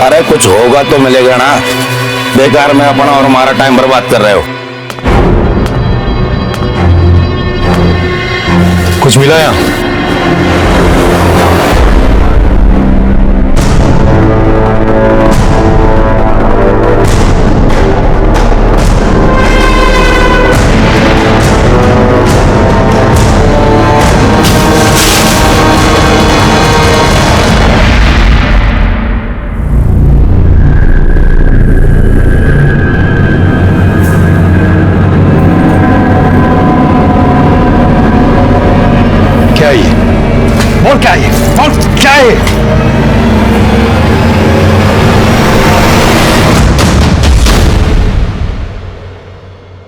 अरे कुछ होगा तो मिलेगा ना, बेकार में अपना और हमारा टाइम बर्बाद कर रहे हो। कुछ मिला यहाँ? क्या ये? और क्या ये? और क्या ये?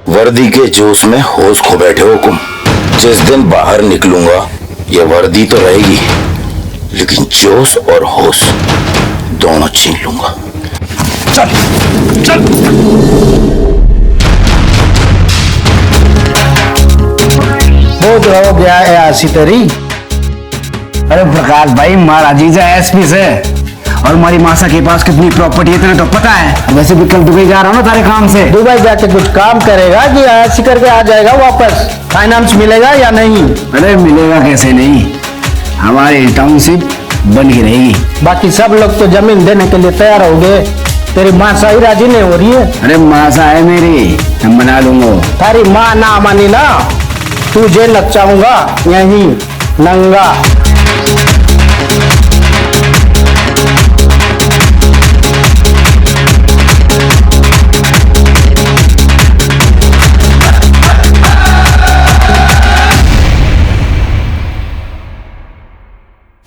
वर्दी के जोश में होश खो बैठे हो तुम। जिस दिन बाहर निकलूंगा ये वर्दी तो रहेगी, लेकिन जोश और होश दोनों छीन लूंगा। चल चल। बहुत हो गया है आशी तेरी। अरे प्रकाश भाई, महाराजी एसपी से और हमारी मासा के पास कितनी प्रॉपर्टी है तेरे तो पता है। वैसे भी कल दुबई जा रहा हूँ ना तारे काम से। दुबई जाके कुछ काम करेगा कि ऐसी करके आ जाएगा वापस? फाइनेंस मिलेगा या नहीं? अरे मिलेगा कैसे नहीं, हमारी टाउनशिप बन ही रहेगी। बाकी सब लोग तो जमीन देने के लिए तैयार हो गए, तेरी माँ सही राजी नहीं हो रही है। अरे मासा है मेरी, मैं मना लूंगा। तारी माँ ना मानी ना, तू जेल लग जाऊंगा यहीं नंगा।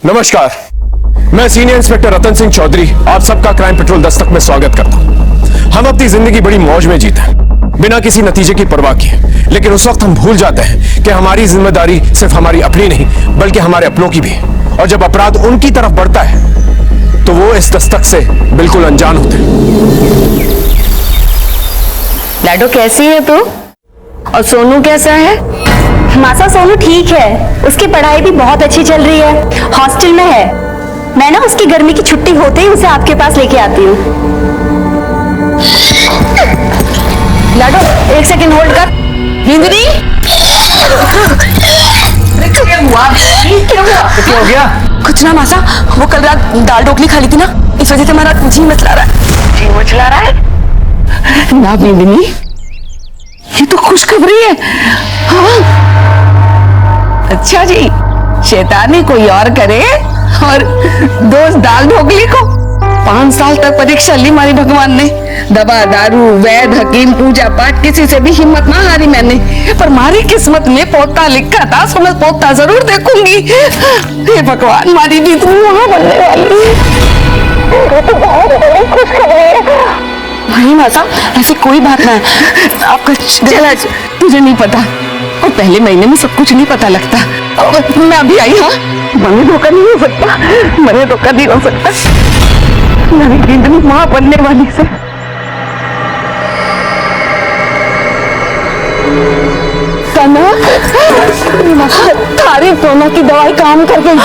नमस्कार, मैं सीनियर इंस्पेक्टर रतन सिंह चौधरी आप सबका क्राइम पेट्रोल दस्तक में स्वागत करता हूं। हम अपनी जिंदगी बड़ी मौज में जीते हैं, बिना किसी नतीजे की परवाह किए, लेकिन उस वक्त हम भूल जाते हैं कि हमारी जिम्मेदारी सिर्फ हमारी अपनी नहीं बल्कि हमारे अपनों की भी है। और जब अपराध उनकी तरफ बढ़ता है तो वो इस दस्तक से बिल्कुल अनजान होते हैं। लाडो कैसी है तू? और सोनू कैसा है? मासा सोनू ठीक है, उसकी पढ़ाई भी बहुत अच्छी चल रही है, हॉस्टल में है। मैं ना उसकी गर्मी की छुट्टी होते ही उसे आपके पास लेके आती हूँ। लाडो एक सेकंड होल्ड कर। हिंदनी क्या हो गया? कुछ ना मासा, वो कल रात दाल ढोकली खा ली थी ना, इस वजह से हमारा जी मचला रहा है। जी मचला रहा है ना बिंदनी, ये तो खुशखबरी है। हाँ अच्छा जी, शैतानी कोई और करे और दोस्त दाल ढोकली को। 5 साल तक परीक्षा ली हमारी भगवान ने, दवा दारू वैद हकीम पूजा पाठ किसी से भी हिम्मत ना हारी मैंने, पर हमारी किस्मत में पोता लिखा था, सो मैं पोता जरूर देखूंगी। हे भगवान, हमारी भी इतनी वहां बनने वाली है, तो बहुत बड़ी खुशखबरी है। नहीं मासा, ऐसी कोई बात ना है, आपका चला तुझे नहीं पता, और पहले महीने में सब कुछ नहीं पता लगता। मैं अभी आई। हाँ, मने धोखा नहीं हो सकता, मने धोखा नहीं हो सकता। मेरी जिंदगी मां बनने वाली से थारी सोना की दवाई काम कर गई,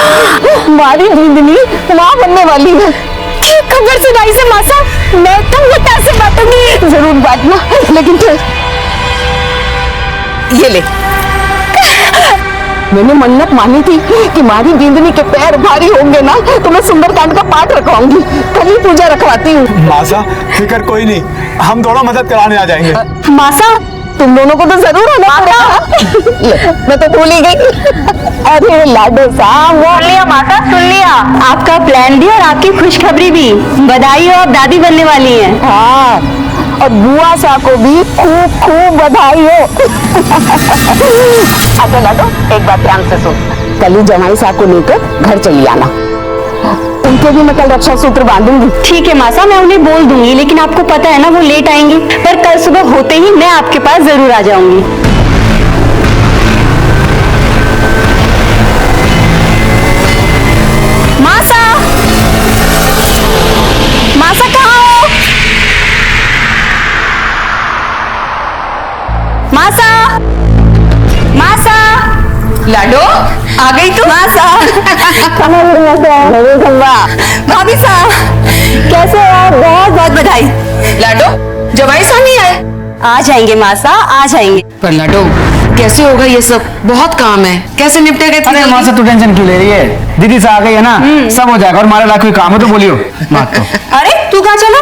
हमारी जिंदगी मां बनने वाली है। खबर सुनाई से मासा, मैं तो मुद्दा से बांटूंगी। जरूर बांटना, लेकिन फिर ये ले, मैंने मन्नत मानी थी कि हमारी जिंदगी के पैर भारी होंगे ना तो मैं सुंदरकांड का पाठ रखवाऊंगी, कल ही पूजा रखवाती हूँ। मासा फिक्र कोई नहीं, हम दोनों मदद कराने आ जाएंगे। मासा तुम दोनों को तो जरूर होना पड़ेगा। मैं तो भूल ही गई। अरे लाडो साहब, सुन लिया मासा, सुन लिया, आपका प्लान भी और आपकी खुशखबरी भी। बधाई हो, आप दादी बनने वाली हैं। हाँ, और बुआ सा को भी खूब खूब बधाई हो। अच्छा लाडो, एक बात ध्यान से सुन, कल ही जमाई सा को लेकर घर चली आना, उनके भी मैं कल रक्षा सूत्र बांधूंगी। ठीक है मासा, मैं उन्हें बोल दूंगी, लेकिन आपको पता है ना वो लेट आएंगी, पर कल सुबह होते ही मैं आपके पास जरूर आ जाऊंगी। मासा, मासा कहाँ हो? मासा, मासा, लाडो आ गई तू? मासा भाभी साहब कैसे हो आप? बहुत बहुत बधाई। लाडो जवाई साहब नहीं आए? आ जाएंगे मासा, आ जाएंगे। पर लाडो कैसे होगा ये सब? बहुत काम है, कैसे निपटेगा इतनी अरे जल्दी? माँ से तू टेंशन क्यों ले रही है? दीदी से आ गई है ना, सब हो जाएगा। और हमारा लाख कोई काम है तो बोलियो बात तो। अरे तू कहाँ चला?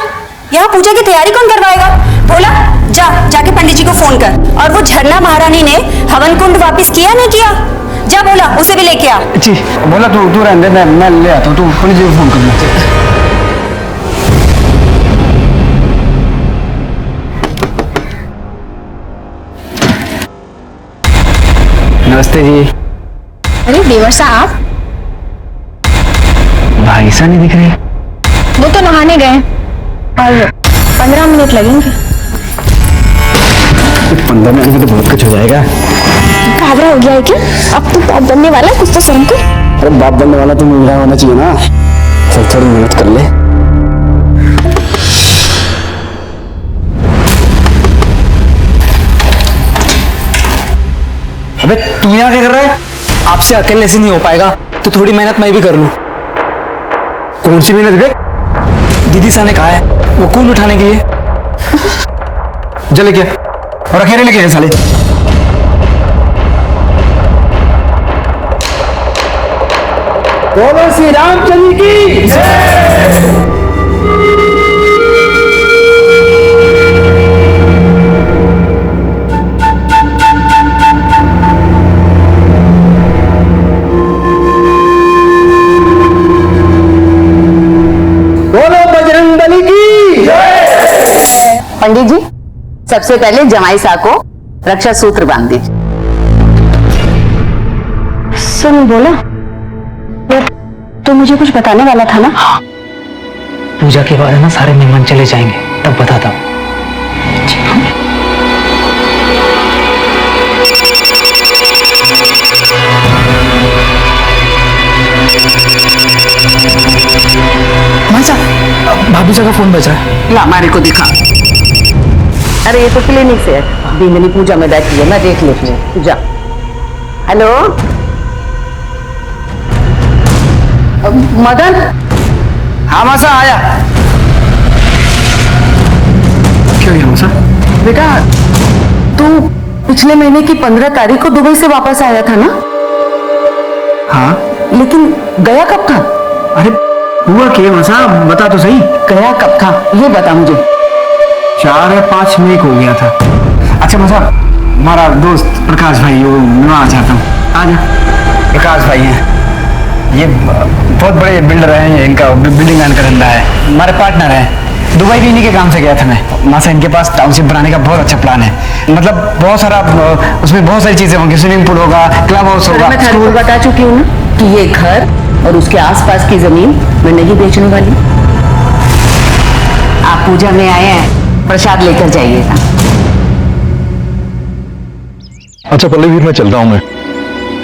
यहाँ पूजा की तैयारी कौन करवाएगा? बोला जाके पंडित जी को फोन कर। और वो झरना महारानी ने हवन कुंड वापस किया नहीं किया? जा बोला उसे भी लेके आ। जी बोला तू रहने दे, मैं ले आता हूँ। तू पंडित जी को फोन कर ले। नमस्ते जी। अरे देवर साहब भाई सा नहीं दिख रहे। वो तो नहाने गए और 15 मिनट लगेंगे। 15 मिनट में तो बहुत कुछ हो जाएगा। घाबरा हो गया है क्या? अब तो बाप बनने वाला है, कुछ तो सुन के। अरे बाप बनने वाला तो मेरा होना चाहिए ना। चल थोड़ी मेहनत कर ले। अबे तू यहाँ क्या कर रहा है? आपसे अकेले से नहीं हो पाएगा तो थोड़ी मेहनत मैं भी कर लूं। कौन सी मेहनत बे? दीदी सा ने कहा है वो कूल उठाने के लिए। जा लेके और अकेले लेके साले। बोलो श्री रामचंद्र की जय। बोलो बजरंगबली की जय। पंडित जी सबसे पहले जमाई साहब को रक्षा सूत्र बांध दीजिए। सुन बोला तो मुझे कुछ बताने वाला था ना? पूजा के बाद है ना सारे मेहमान चले जाएंगे, तब बताता हूँ। भाभी का फोन बज रहा है। ला हमारे को दिखा। अरे ये तो क्लिनिक से है, बिंदनी पूजा में बैठी है, मैं देख लेती हूँ। पूजा हेलो मदन। हाँ मासा आया। क्यों गया मासा? बेटा तू पिछले महीने की 15 तारीख को दुबई से वापस आया था ना? हाँ लेकिन गया कब था? अरे हुआ क्या मासा, बता तो सही। गया कब था ये बता मुझे। 4 या 5 मई को हो गया था। अच्छा मासा, हमारा दोस्त प्रकाश भाई वो मैं आ चाहता हूँ। आ जा। प्रकाश भाई हैं ये बहुत बड़े बिल्डर हैं, इनका बिल्डिंग लाइन का धंधा है, हमारे पार्टनर हैं। दुबई भी इन्हीं के काम से गया था मैं। मासा इनके पास टाउनशिप बनाने का बहुत अच्छा प्लान है। मतलब बहुत सारा उसमें बहुत सारी चीजें होंगी, स्विमिंग पूल होगा, क्लब हाउस होगा। मैं थाने को बता चुकी हूँ ना कि ये घर और उसके आसपास की जमीन मैं नहीं बेचने वाली। आप पूजा में आए हैं, प्रसाद लेकर जाइएगा। अच्छा पल्लवी मैं चल रहा हूँ। मैं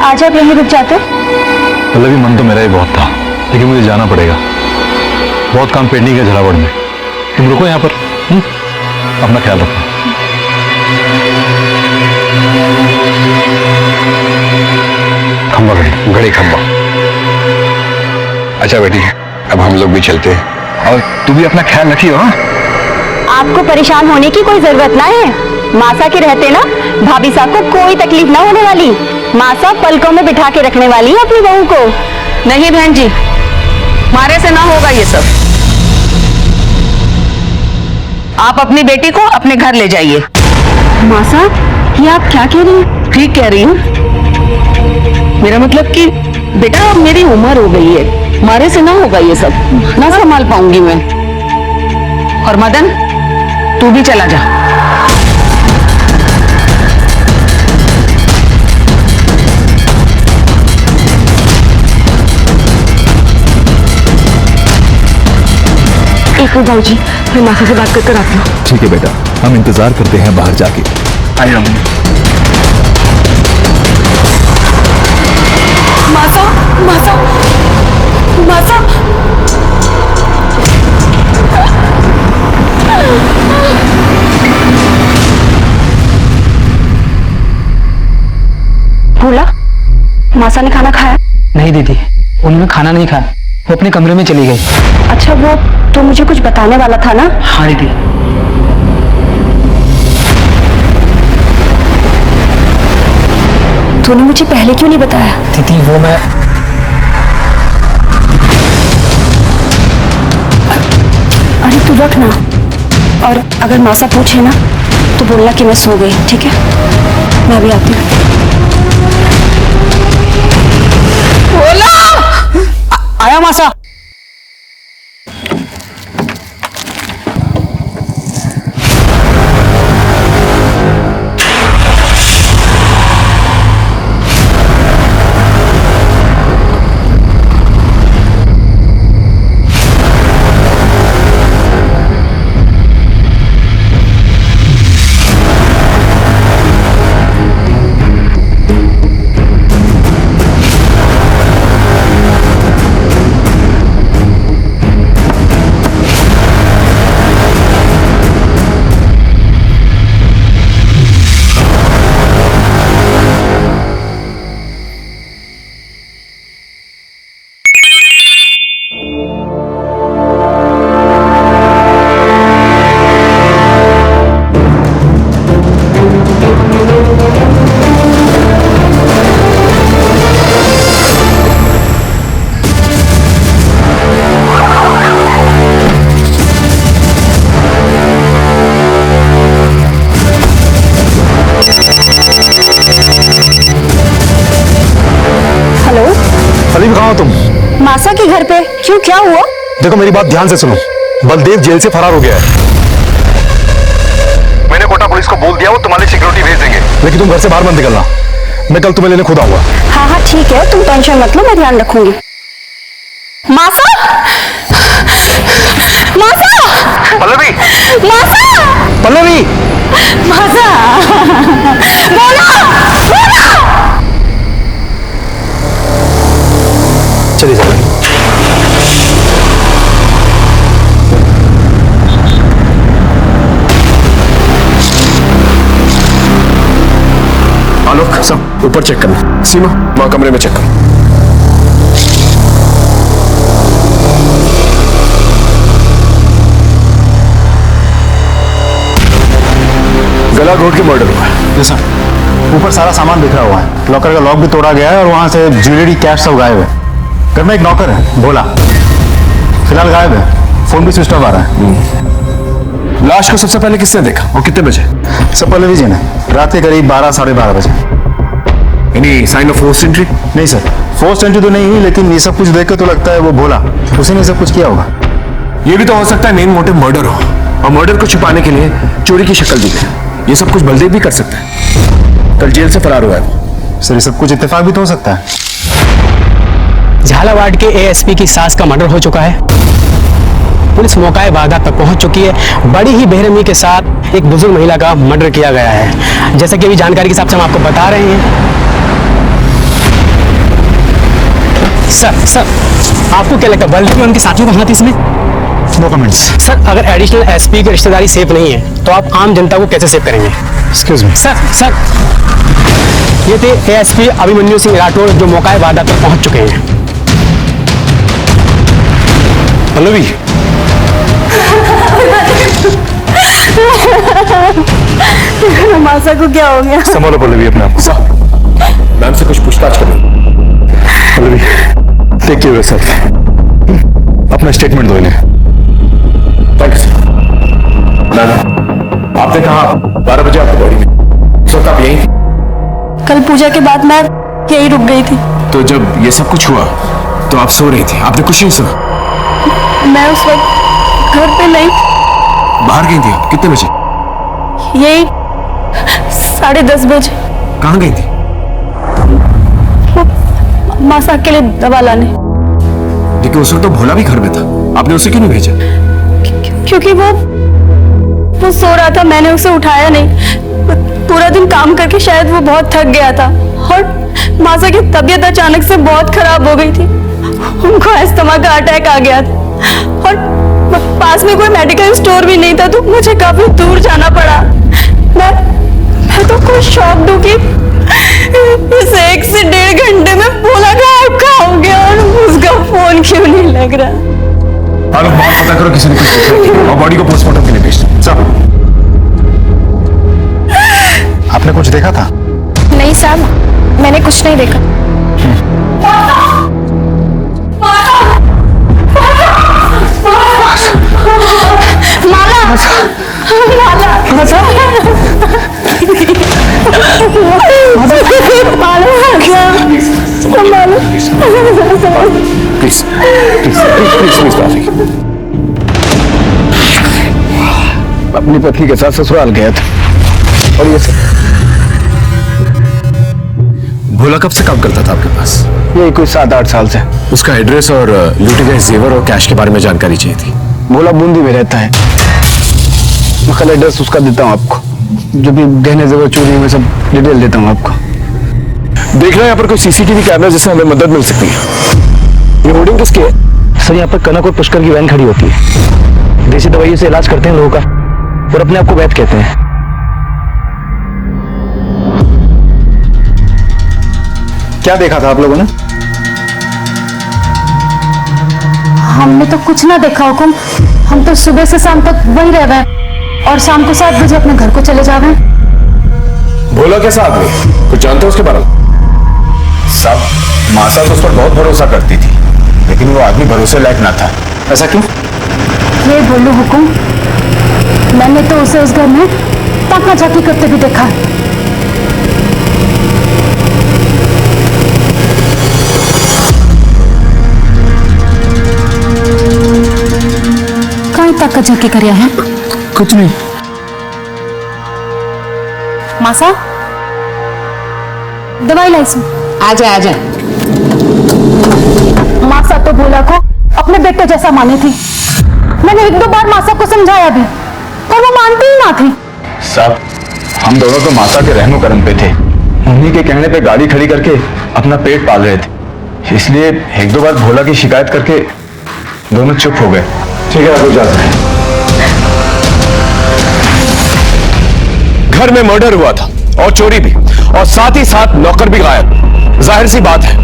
आज आप यहीं रुक जाते? पल्लवी मन तो मेरा ही बहुत था, लेकिन मुझे जाना पड़ेगा। बहुत काम पेंडिंग है झलावड़ में। तुम रुको यहाँ पर। अपना ख्याल रखो। खंबा घड़ी खंबा। अच्छा बेटी अब हम लोग भी चलते हैं, और तू भी अपना ख्याल रखियो। हाँ आपको परेशान होने की कोई जरूरत ना है। मासा के रहते ना भाभी साहब को कोई तकलीफ ना होने वाली। मासा पलकों में बिठा के रखने वाली है अपनी बहू को। नहीं बहन जी, हमारे से ना होगा ये सब। आप अपनी बेटी को अपने घर ले जाइए। मासा ये आप क्या कह रही हैं? ठीक कह रही हूँ। मेरा मतलब कि बेटा अब मेरी उम्र हो गई है, हमारे से ना होगा ये सब, ना संभाल पाऊंगी मैं। और मदन तू भी चला जा। एक मिनट भाऊ जी, मैं मासा से बात करके आती हूँ। ठीक है बेटा, हम इंतजार करते हैं बाहर जाके। आइए मासा मासा मासा बोला मासा ने खाना खाया? नहीं दीदी, उन्होंने खाना नहीं खाया, वो अपने कमरे में चली गई। अच्छा, वो तो मुझे कुछ बताने वाला था ना? हाँ दीदी। तूने मुझे पहले क्यों नहीं बताया? दीदी वो मैं अरे तू रख ना, और अगर मासा पूछे ना तो बोलना कि मैं सो गई, ठीक है? मैं भी आती हूँ। आया मासा। सलीम, कहाँ हो तुम? मासा के घर पे। क्यों, क्या हुआ? देखो मेरी बात ध्यान से सुनो। बलदेव जेल से फरार हो गया है। मैंने कोटा पुलिस को बोल दिया, वो तुम्हारी सिक्योरिटी भेज देंगे, लेकिन तुम घर से बाहर मत निकलना। मैं कल तुम्हें लेने खुद आऊंगा। हाँ हाँ ठीक है, तुम टेंशन मत लो, मैं ध्यान रखूंगी। मासा! मासा! पल्लवी! मासा! पल्लवी! मासा! बोला! बोला! चलिए जाइए। आलोक, सब ऊपर चेक करना। सीमा, वहां कमरे में चेक कर। गला घोट के मर्डर हुआ है। सर, ऊपर सारा सामान बिखरा हुआ है, लॉकर का लॉक भी तोड़ा गया है और वहां से ज्वेलरी, कैश सब गायब है। घर में एक नौकर है, भोला, फिलहाल गायब है, फोन भी स्विच ऑफ आ रहा है। लाश को सबसे पहले किसने देखा और कितने बजे? सब पल्लवी जी ने, रात के करीब 12 साढ़े 12 बजे। Any sign of force entry? नहीं सर, फोर्स एंट्री तो नहीं हुई, लेकिन ये सब कुछ देख कर तो लगता है वो भोला, उसी ने सब कुछ किया होगा। ये भी तो हो सकता है मेन मोटिव मर्डर हो, और मर्डर को छुपाने के लिए चोरी की शक्ल दी गई। ये सब कुछ बलदेव भी कर सकता है, कल जेल से फरार हुआ है। सर, ये सब कुछ इत्तेफाक भी तो हो सकता है। झालावाड़ के एएसपी की सास का मर्डर हो चुका है। पुलिस मौके वारदात पर पहुंच चुकी है। बड़ी ही बेरहमी के साथ एक बुजुर्ग महिला का मर्डर किया गया है। जैसा कि अभी जानकारी के हिसाब से हम आपको बता रहे हैं। सर, आपको क्या लगता है बलदेव उनके साथियों का हाथ इसमें? No comments. सर, अगर एडिशनल एसपी की रिश्तेदारी सेफ नहीं है तो आप आम जनता को कैसे सेव करेंगे? Excuse me. सर, ये थे एएसपी अभिमन्यु सिंह राठौर जो मौके वारदात पर पहुंच चुके हैं। पल्लवी, मासा को क्या हो गया? संभालो पल्लवी अपने आप को। मैम से कुछ पूछताछ करो। Pallavi, take care yourself. अपना स्टेटमेंट दो इन्हें। Thank you sir. मैम, आपने कहा 12 बजे आपकी बॉडी में, इस वक्त आप यहीं थी? कल पूजा के बाद मैं यहीं रुक गई थी। तो जब ये सब कुछ हुआ तो आप सो रही थी, आपने कुछ नहीं सुना? मैं उस वक्त घर पे नहीं। बाहर गई थी आप? कितने बजे? यही 10:30 बजे। कहाँ गई थी? मासा के लिए दवा लाने। लेकिन उस वक्त तो भोला भी घर में था, आपने उसे क्यों नहीं भेजा? क्योंकि वो सो रहा था, मैंने उसे उठाया नहीं। पूरा दिन काम करके शायद वो बहुत थक गया था, और मासा की तबीयत अचानक से बहुत खराब हो गई थी। उनको अस्थमा का अटैक आ गया था, और पास में कोई मेडिकल स्टोर भी नहीं था, तो मुझे काफी दूर जाना पड़ा। मैं तो खुद शॉक दूं कि इस 1 से 1.5 घंटे में करो किसी ने कुछ देखा है क्या? और बॉडी को पोस्टमार्टम के लिए भेज दो। साहब, आपने कुछ देखा था? नहीं साहब, मैंने कुछ नहीं देखा। माला, प्लीज प्लीज प्लीज प्लीज माफी। अपनी पत्नी के साथ ससुराल गया था और ये सब। भोला कब से काम करता था आपके पास? ये कोई 7-8 साल से। उसका एड्रेस और लूटे गए जेवर और कैश के बारे में जानकारी चाहिए थी। भोला बूंदी में रहता है। मैं कल एड्रेस उसका देता हूँ आपको, जो भी गहने जेवर चोरी हुए सब डिटेल देता हूँ आपको। देख रहे हैं यहाँ पर कोई सीसीटीवी कैमरा जिससे हमें मदद मिल सकती है। ये होर्डिंग किसकी है? सर, यहाँ पर कनक और पुष्कर की वैन खड़ी होती है। देसी दवाइयों से इलाज करते हैं लोगों का और अपने आप को वैद्य कहते हैं। क्या देखा था आप लोगों ने? हमने तो कुछ ना देखा हुकुम। हम तो सुबह से शाम तक वहीं रह गए और शाम को 7 बजे अपने घर को चले जा रहे हैं। भोला कैसा आदमी, कुछ जानते हो उसके बारे में? साहब, मासा तो उस पर बहुत भरोसा करती थी, लेकिन वो आदमी भरोसे लायक ना था। ऐसा क्यों? ये बोलो हुकुम, मैंने तो उसे उस घर में ताका झाकी करते भी देखा। कहीं ताका झाकी कर है? कुछ नहीं। मासा, दवाई लाई सो। आजा आजा। मासा तो भोला को अपने बेटे जैसा मानी थी। मैंने 1-2 बार मासा को समझाया भी, पर वो मानती ही ना थी। साहब, हम दोनों तो मासा के रहनो करम पे थे। उन्हीं के कहने पे गाड़ी खड़ी करके अपना पेट पाल रहे थे, इसलिए 1-2 बार भोला की शिकायत करके दोनों चुप हो गए। ठीक है, आप जाते हैं। घर में मर्डर हुआ था और चोरी भी, और साथ ही साथ नौकर भी गायब। जाहिर सी बात है,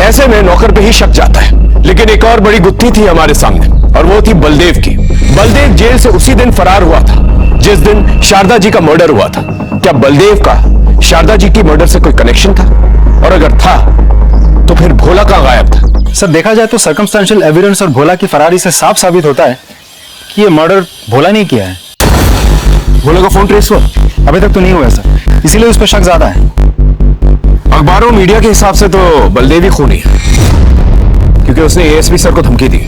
ऐसे में नौकर पे ही शक जाता है। लेकिन एक और बड़ी गुत्थी थी हमारे सामने, और वो थी बलदेव की। बलदेव जेल से उसी दिन फरार हुआ था जिस दिन शारदा जी का मर्डर हुआ था। क्या बलदेव का शारदा जी की मर्डर से कोई कनेक्शन था? और अगर था तो फिर भोला कहां गायब था? सर, देखा जाए तो सर्कमस्टेंशियल एविडेंस और भोला की फरारी से साफ साबित होता है कि ये मर्डर भोला नहीं किया है। भोला का फोन ट्रेस हुआ? अभी तक तो नहीं हुआ सर, इसीलिए उस पर शक ज्यादा है। अखबारों मीडिया के हिसाब से तो बलदेव ही खूनी है, क्योंकि उसने एएसपी सर को धमकी दी।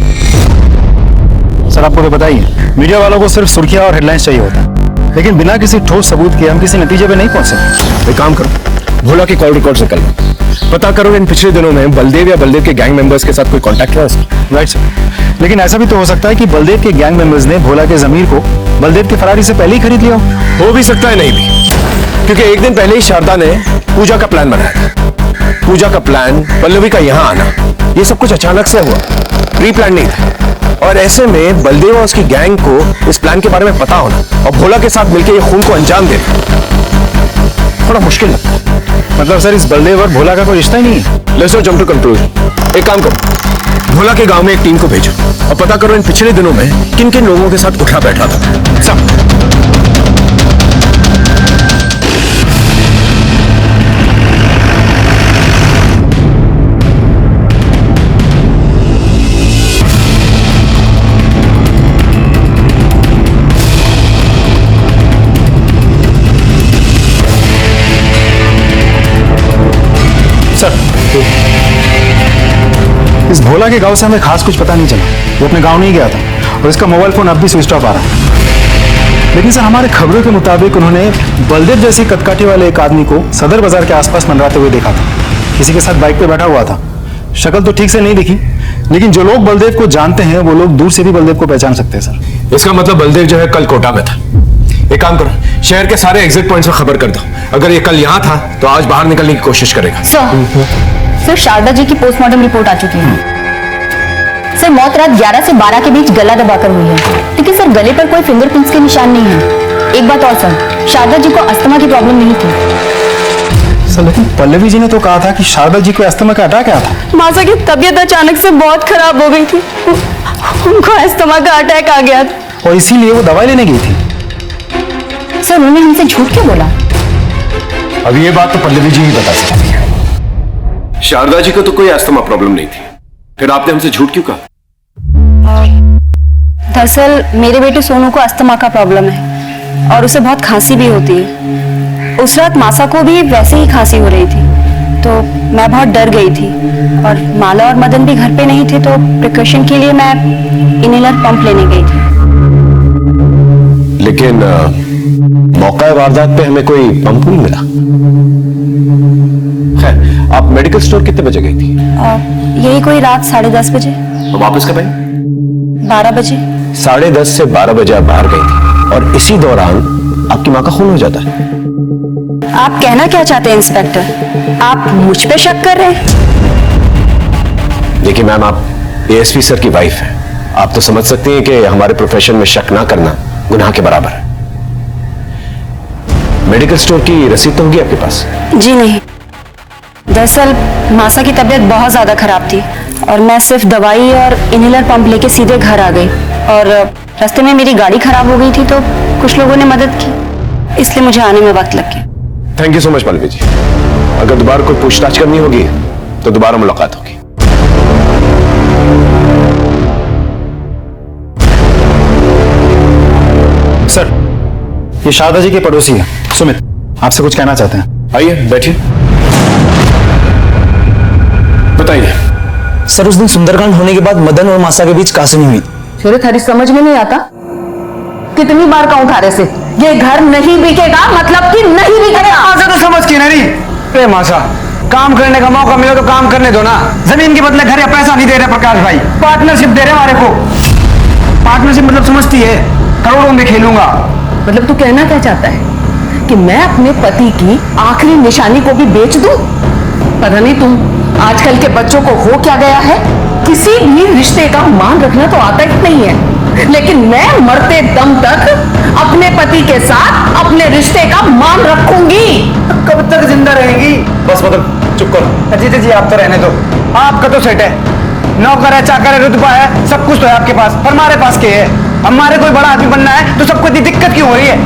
सर, आपको तो पता ही है, मीडिया वालों को सिर्फ सुर्खियां और हेडलाइंस चाहिए होता है, लेकिन बिना किसी ठोस सबूत के हम किसी नतीजे पे नहीं पहुंच सकते। एक काम करो, भोला की कॉल रिकॉर्ड से कल पता करो इन पिछले दिनों में बलदेव या बलदेव के गैंग मेंबर्स के साथ कोई कांटेक्ट है? राइट सर, लेकिन ऐसा भी तो हो सकता है कि बलदेव के गैंग मेंबर्स ने भोला के जमीर को बलदेव की फरारी से पहले ही खरीद लिया हो भी सकता है, नहीं भी, क्योंकि एक दिन पहले ही शारदा ने पूजा का प्लान बनाया था। पूजा का प्लान, पल्लवी का यहाँ आना, ये सब कुछ अचानक से हुआ, प्री प्लान नहीं था। और ऐसे में बलदेव और उसकी गैंग को इस प्लान के बारे में पता होना और भोला के साथ मिलकर ये खून को अंजाम देना थोड़ा मुश्किल लगता है। मतलब सर, इस बलदेव और भोला का कोई रिश्ता ही नहीं है। Let's jump to conclusion. एक काम करो, भोला के गांव में एक टीम को भेजो और पता करो इन पिछले दिनों में किन किन लोगों के साथ उठा बैठा था। सब इस भोला के गांव से हमें खास कुछ पता नहीं चला। वो अपने गांव नहीं गया था और इसका मोबाइल फोन अब भी स्विच ऑफ आ रहा है। लेकिन सर, हमारे खबरों के मुताबिक उन्होंने बलदेव जैसी कदकाठी वाले एक आदमी को सदर बाजार के आसपास मंडराते हुए देखा था। किसी के साथ बाइक पे बैठा हुआ था। शक्ल तो ठीक से नहीं दिखी, लेकिन जो लोग बलदेव को जानते हैं वो लोग दूर से भी बलदेव को पहचान सकते हैं सर। इसका मतलब बलदेव जो है कल कोटा में था। एक काम करो, शहर के सारे एग्जिट पॉइंट्स पर खबर कर दो। अगर ये कल यहाँ था तो आज बाहर निकलने की कोशिश करेगा। सर, शारदा जी की पोस्टमार्टम रिपोर्ट आ चुकी है। सर, मौत रात 11 से 12 के बीच गला दबाकर हुई है, लेकिन सर गले पर कोई फिंगरप्रिंट्स के निशान नहीं है। एक बात और सर, शारदा जी को अस्थमा की प्रॉब्लम नहीं थी। सर, लेकिन पल्लवी जी ने तो कहा था कि शारदा जी को अस्थमा का अटैक आया था। मासा की तबीयत अचानक से बहुत खराब हो गई थी। उनको अस्थमा का अटैक आ गया। और इसीलिए वो दवाई लेने गई थी। सर उन्होंने हमसे झूठ क्यों बोला? अब ये बात तो पल्लवी जी ही बता सकती है। शारदा जी को तो कोई अस्थमा प्रॉब्लम नहीं थी, फिर आपने हमसे झूठ क्यों कहा? दरअसल मेरे बेटे सोनू को अस्थमा का प्रॉब्लम है और उसे बहुत खांसी भी होती है। उस रात मासा को भी वैसे ही खांसी हो रही थी, तो मैं बहुत डर गई थी और माला और मदन भी घर पे नहीं थे, तो प्रिकॉशन के लिए मैं इनहेलर पंप लेने गई थी। लेकिन मौका वारदात पे हमें कोई पंप नहीं मिला। खैर, आप मेडिकल स्टोर कितने बजे गई थी? यही कोई रात 10:30 बजे। और वापस कब आई? 12 बजे। 10:30 से 12 बजे आप बाहर गई थी और इसी दौरान आपकी मां का खून हो जाता है। आप कहना क्या चाहते हैं इंस्पेक्टर? आप मुझ पे शक कर रहे हैं? देखिए मैम, आप एएसपी सर की वाइफ हैं, आप तो समझ सकती हैं कि हमारे प्रोफेशन में शक ना करना गुनाह के बराबर है। मेडिकल स्टोर की रसीद तो होगी आपके पास? जी नहीं, दरअसल मासा की तबीयत बहुत ज्यादा खराब थी और मैं सिर्फ दवाई और इनहेलर पंप लेके सीधे घर आ गई और रास्ते में मेरी गाड़ी खराब हो गई थी, तो कुछ लोगों ने मदद की, इसलिए मुझे आने में वक्त लग गया। Thank you so much Pallavi ji. अगर दोबारा कोई पूछताछ करनी होगी तो दोबारा मुलाकात होगी। सर, ये शारदा जी के पड़ोसी है सुमित, आपसे कुछ कहना चाहते हैं। आइए बैठिए, बताइए। सर उस दिन सुंदरकांड होने के बाद मदन और मासा के बीच कासनी हुई। फिर थारी समझ में नहीं आता? कितनी बार कहूं थारे से ये घर नहीं बिकेगा, मतलब कि नहीं बिकेगा। मासा तो समझ की नहीं। अरे मासा, काम करने का मौका मिले तो काम करने दो ना। जमीन के बदले घर या पैसा नहीं दे रहे प्रकाश भाई, पार्टनरशिप दे रहे हमारे को। पार्टनरशिप मतलब समझती है, करोड़ों में खेलूंगा। मतलब तू कहना क्या चाहता है कि मैं अपने पति की आखिरी निशानी को भी बेच दूं? पता नहीं तुम आजकल के बच्चों को हो क्या गया है, किसी भी रिश्ते का मान रखना तो आता ही नहीं है, लेकिन मैं मरते दम तक अपने पति के साथ अपने रिश्ते का मान रखूंगी। कब तक जिंदा रहेंगी? बस मतलब चुप करो। जीते जी आप तो रहने दो, आपका तो सेट है, नौकर है, चाकर है, रुतबा है, सब कुछ तो है आपके पास, पर हमारे पास क्या है? हमारे कोई बड़ा आदमी बनना है तो सबको इतनी दिक्कत क्यों हो रही है?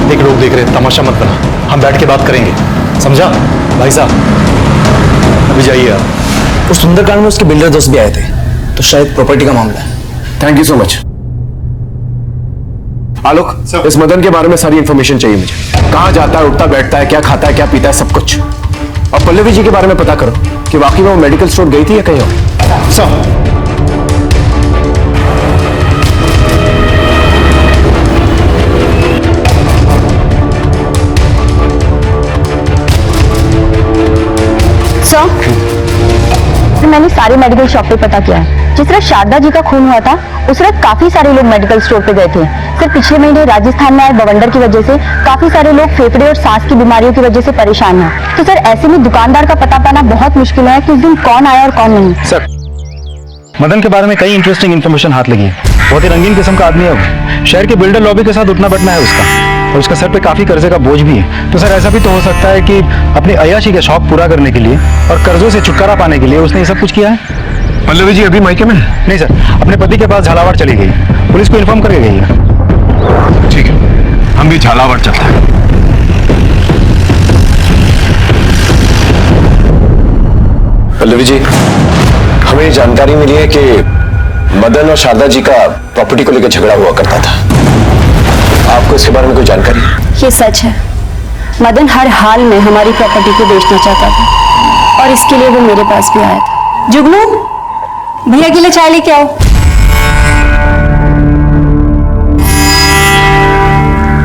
देख लोग देख रहे, तमाशा मत बना, हम बैठ के बात करेंगे, समझा? भाई साहब अभी जाइए आप। उस सुंदरकांड में उसके बिल्डर दोस्त भी आए थे, तो शायद प्रॉपर्टी का मामला है। Thank you so much. Alok, इस मदन के बारे में सारी इंफॉर्मेशन चाहिए मुझे। कहाँ जाता है, उठता बैठता है, क्या खाता है, क्या पीता है, सब कुछ। और पल्लवी जी के बारे में पता करो कि वाकई में वो मेडिकल स्टोर गई थी या कहीं और। सब मैंने सारे मेडिकल शॉप पे पता किया है। जिस रात शारदा जी का खून हुआ था उस रात काफी सारे लोग मेडिकल स्टोर पे गए थे। सिर्फ पिछले महीने राजस्थान में आए बवंडर की वजह से काफी सारे लोग फेफड़े और सांस की बीमारियों की वजह से परेशान हैं। तो सर ऐसे में दुकानदार का पता पाना बहुत मुश्किल है कि उस दिन कौन आया और कौन नहीं। सर, मदन के बारे में कई इंटरेस्टिंग इन्फॉर्मेशन हाथ लगी है। बहुत ही रंगीन किस्म का आदमी है वो। शहर के बिल्डर लॉबी के साथ उठना बैठना है उसका, और उसका सर पे काफी कर्जे का बोझ भी है। तो सर ऐसा भी तो हो सकता है कि अपनी अय्याशी के शौक पूरा करने के लिए और कर्जों से छुटकारा पाने के लिए उसने ये सब कुछ किया है। पल्लवी जी अभी मायके में? नहीं सर, अपने पति के पास झालावाड़ चली गई, पुलिस को इन्फॉर्म करके गई है। ठीक है, हम भी झालावाड़ चलते हैं। पल्लवी जी, हमें जानकारी मिली है कि मदन और शारदा जी का प्रॉपर्टी को लेकर झगड़ा हुआ करता था। आपको इसके बारे में कोई जानकारी है? ये सच है, मदन हर हाल में हमारी प्रॉपर्टी को बेचना चाहता था और इसके लिए वो मेरे पास भी आया था। जुगनू, भैया के लिए चाय लेके आओ।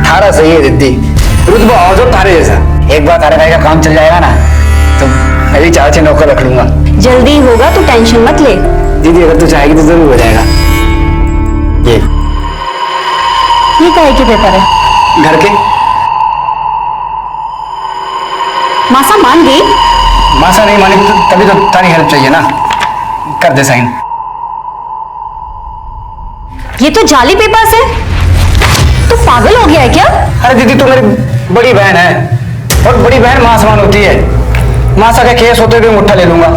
थारा सही है दीदी, रुतबा आओ जो तारे जैसा। एक बार तारे भाई का काम चल जाएगा ना तो मैं भी 4-6 नौकर रख लूंगा। जल्दी होगा तो टेंशन मत ले। दीदी अगर तू चाहेगी तो जरूर हो जाएगा। ये काहे के पेपर है? घर के। मासा मान गई? मासा नहीं मानी तो तभी तो तारी हेल्प चाहिए ना, कर दे साइन। ये तो जाली पेपर्स है। तू पागल हो गया है क्या? अरे दीदी तू मेरी बड़ी बहन है और बड़ी बहन मां समान होती है। मासा के केस होते हुए मुट्ठा ले लूंगा,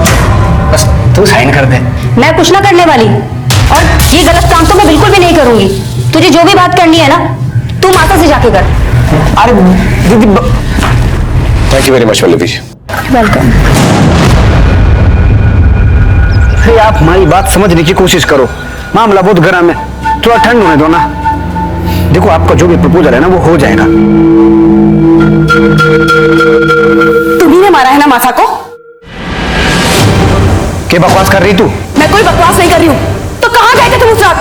बस तू साइन कर दे। मैं कुछ ना करने वाली, और ये गलत काम तो मैं बिल्कुल भी नहीं करूंगी। तुझे जो भी बात करनी है ना, तू माता से जाके कर। अरे दीदी thank you very much Pallavi ji. Welcome. आप हमारी बात समझने की कोशिश करो, मामला बहुत गर्म है, थोड़ा ठंड होने दो ना। देखो आपका जो भी प्रपोजल है ना वो हो जाएगा। तुम्ही ने मारा है ना मासा को? क्या बकवास कर रही तू? मैं कोई बकवास नहीं कर रही हूँ। तो कहाँ गए थे तुम उस रात?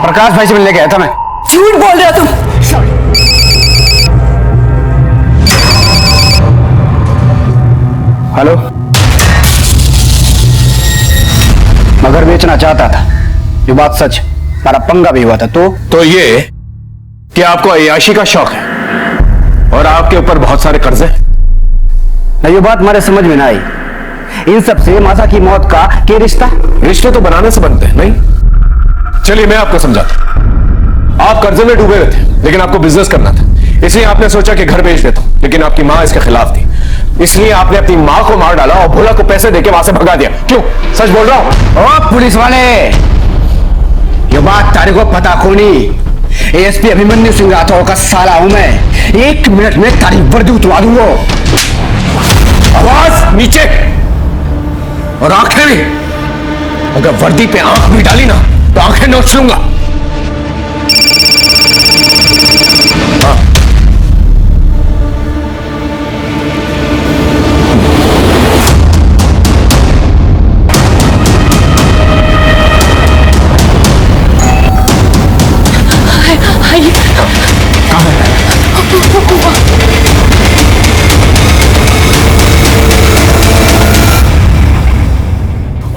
प्रकाश भाई से मिलने गया था मैं। झूठ बोल रहे हो तुम। हेलो, मगर बेचना चाहता था, ये बात सच, हमारा पंगा भी हुआ था। तो ये कि आपको अय्याशी का शौक है और आपके ऊपर बहुत सारे कर्जे हैं। नहीं, ये बात हमारे समझ में ना आई। इन सब से मासा की मौत का क्या रिश्ता? रिश्ते तो बनाने से बनते हैं, नहीं? चलिए मैं आपको समझाता हूं। आप कर्जे में डूबे हुए थे, लेकिन आपको बिजनेस करना था, इसलिए आपने सोचा कि घर बेच देता हूं, लेकिन आपकी मां इसके खिलाफ थी, इसलिए आपने अपनी मां को मार डाला और भोला को पैसे देके वहां से भगा दिया। क्यों? सच बोल रहा हूं। ओ पुलिस वाले, ये बात तारे को पता कोनी। एएसपी अभिमन्यु सिंह राठौर का साला हूं मैं। 1 मिनट में तारी वर्दी उतरवा दूंगा। आवाज नीचे और आंखें भी। अगर वर्दी पे आंख भी डाली ना तो आंखें नोच लूंगा। हाँ।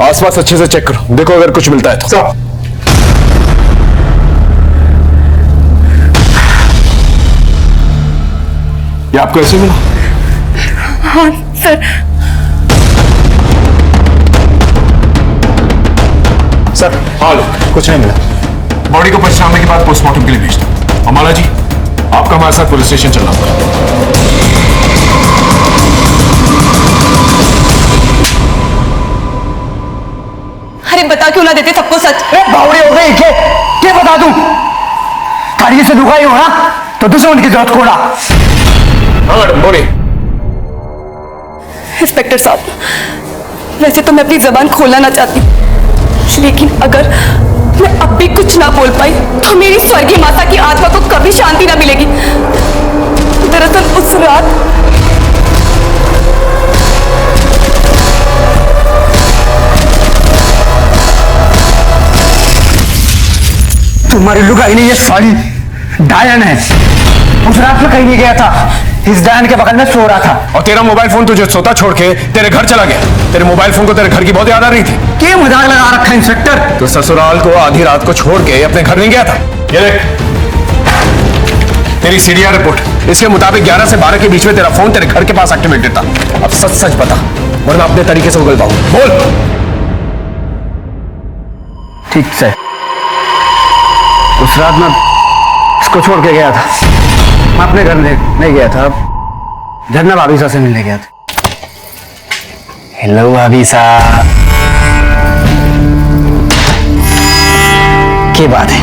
आसपास अच्छे से चेक करो, देखो अगर कुछ मिलता है तो। ये आपको ऐसे मिला? हाँ सर। सर हाँ लो, कुछ नहीं मिला। बॉडी को पहचानने के बाद पोस्टमार्टम के लिए भेज दो। अमाला जी, आपका हमारे साथ पुलिस स्टेशन चलना पड़ा। अरे बता क्यों ना देते सबको सच? बावड़ी हो गई क्या बता दूं? गाड़ी से दुखाई हो ना तो दुश्मन की जरूरत कोड़ा। हाँ मैडम बोलिए। इंस्पेक्टर साहब, वैसे तो मैं अपनी जबान खोलना ना चाहती, लेकिन अगर मैं अब भी कुछ ना बोल पाई तो मेरी स्वर्गीय माता की आत्मा को कभी शांति ना मिलेगी। दरअसल उस रात तुम्हारी लुगाई नहीं, ये साली डायन है। उस रात में कहीं नहीं गया था, इस डायन के बगल में सो रहा था। और तेरा मोबाइल फोन तुझे सोता छोड़ के तेरे घर चला गया। तेरे मोबाइल फोन को तेरे घर की बहुत याद आ रही थी। क्या मजाक लगा रखा है इंस्पेक्टर? तो ससुराल को आधी रात को छोड़ के अपने घर नहीं गया था। ये देख तेरी सीडीआर रिपोर्ट, इसके मुताबिक 11 से 12 के बीच में तेरा फोन तेरे घर के पास एक्टिवेटेड था। अब सच सच बता, वरना अपने तरीके से उगल पाऊं। बोल। ठीक से उस रात में इसको छोड़ के गया था, मैं अपने घर नहीं गया था, झरना भाभी सा से मिलने गया था। हेलो भाभी सा, क्या बात है?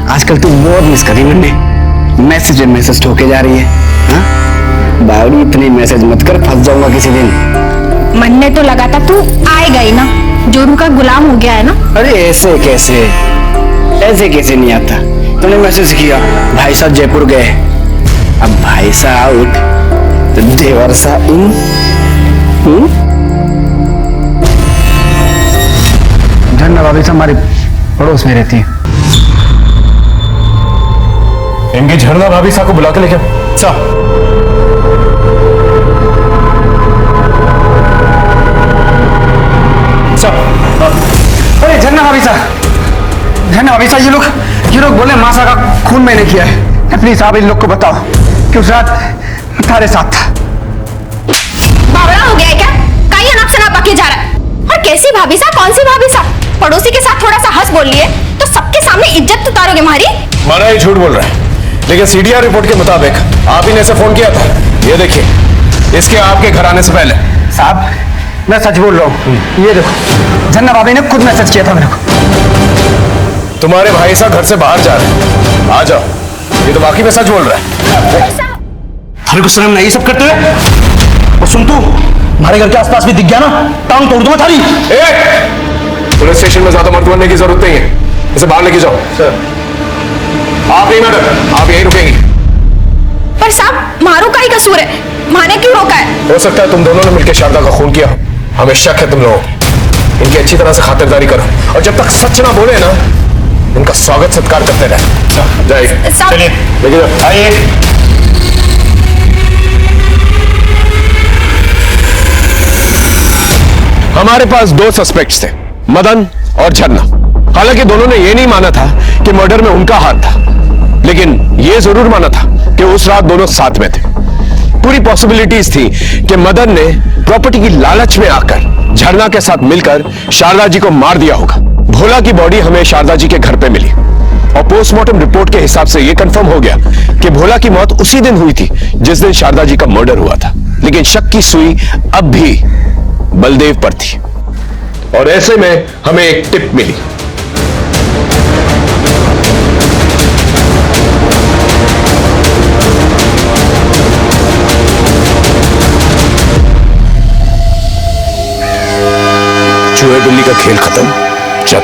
आजकल तू बहुत मिस करी मैंने, मैसेज ठोके जा रही है। हाँ बावड़ी, इतनी मैसेज मत कर, फंस जाऊंगा किसी दिन। मन में तो लगा था तू आएगा ही ना, जोरू का गुलाम हो गया है ना। अरे ऐसे कैसे नहीं आता? तूने मैसेज किया भाई साहब जयपुर गए, अब भाई साहब आउट तो देवर सा इन। झरना भाभी से हमारे पड़ोस में रहती है। इनकी झरना भाभी साहब को बुला के लेके सा। अरे झरना भाभी साहब, ये लोग ये लोग बोले मासा का खून मैंने किया है। प्लीज आप इन लोग को बताओ कि उस रात तुम्हारे साथ था। बावड़ा हो गया है क्या? कहीं अनाप शनाप बके जा रहा है। और कैसी भाभी साहब, कौन सी भाभी साहब? पड़ोसी के साथ थोड़ा सा हंस बोल लिए तो सबके सामने इज्जत उतारोगे हमारी? माना ही झूठ बोल रहा है, लेकिन सीडीआर रिपोर्ट के मुताबिक आप ही ने इसे फोन किया था। ये देखिए, इसके आपके घर आने से पहले। साहब मैं सच बोल रहा हूँ, ये देखो जन्ना भाभी ने खुद मैसेज किया था मेरे को। तुम्हारे भाई साहब घर से बाहर जा रहे हैं, आ जाओ। ये तो वाकई में सच बोल रहा है। थारे को शर्म नहीं ये सब करते हुए? और सुन तू, हमारे घर के आसपास भी दिख गया ना, टांग तोड़ दूंगा थारी। पुलिस स्टेशन में ज्यादा मर्द बनने की जरूरत नहीं है, इसे बाहर लेके जाओ। सर आप नहीं मैडम, आप यहीं रुकेंगी। पर साहब मारू का ही कसूर है, माने क्यों रोका है? हो सकता है तुम दोनों ने मिलकर शारदा का खून किया। हमें शक है तुम लोगों को। इनकी अच्छी तरह से खातिरदारी करो, और जब तक सच ना बोले ना, इनका स्वागत सत्कार करते रहे। जाइए, चलिए लेके जाओ। आइए। हमारे पास दो सस्पेक्ट्स थे, मदन और झरना। हालांकि दोनों ने यह नहीं माना था कि मर्डर में उनका हाथ था, लेकिन यह जरूर माना था कि उस रात दोनों साथ में थे। पूरी पॉसिबिलिटीज थी कि मदन ने प्रॉपर्टी की लालच में आकर झरना के साथ मिलकर शारदा जी को मार दिया होगा। भोला की बॉडी हमें शारदा जी के घर पे मिली, और पोस्टमार्टम रिपोर्ट के हिसाब से यह कंफर्म हो गया कि भोला की मौत उसी दिन हुई थी जिस दिन शारदा जी का मर्डर हुआ था। लेकिन शक की सुई अब भी बलदेव पर थी, और ऐसे में हमें एक टिप मिली। चूहे बिल्ली का खेल खत्म। चल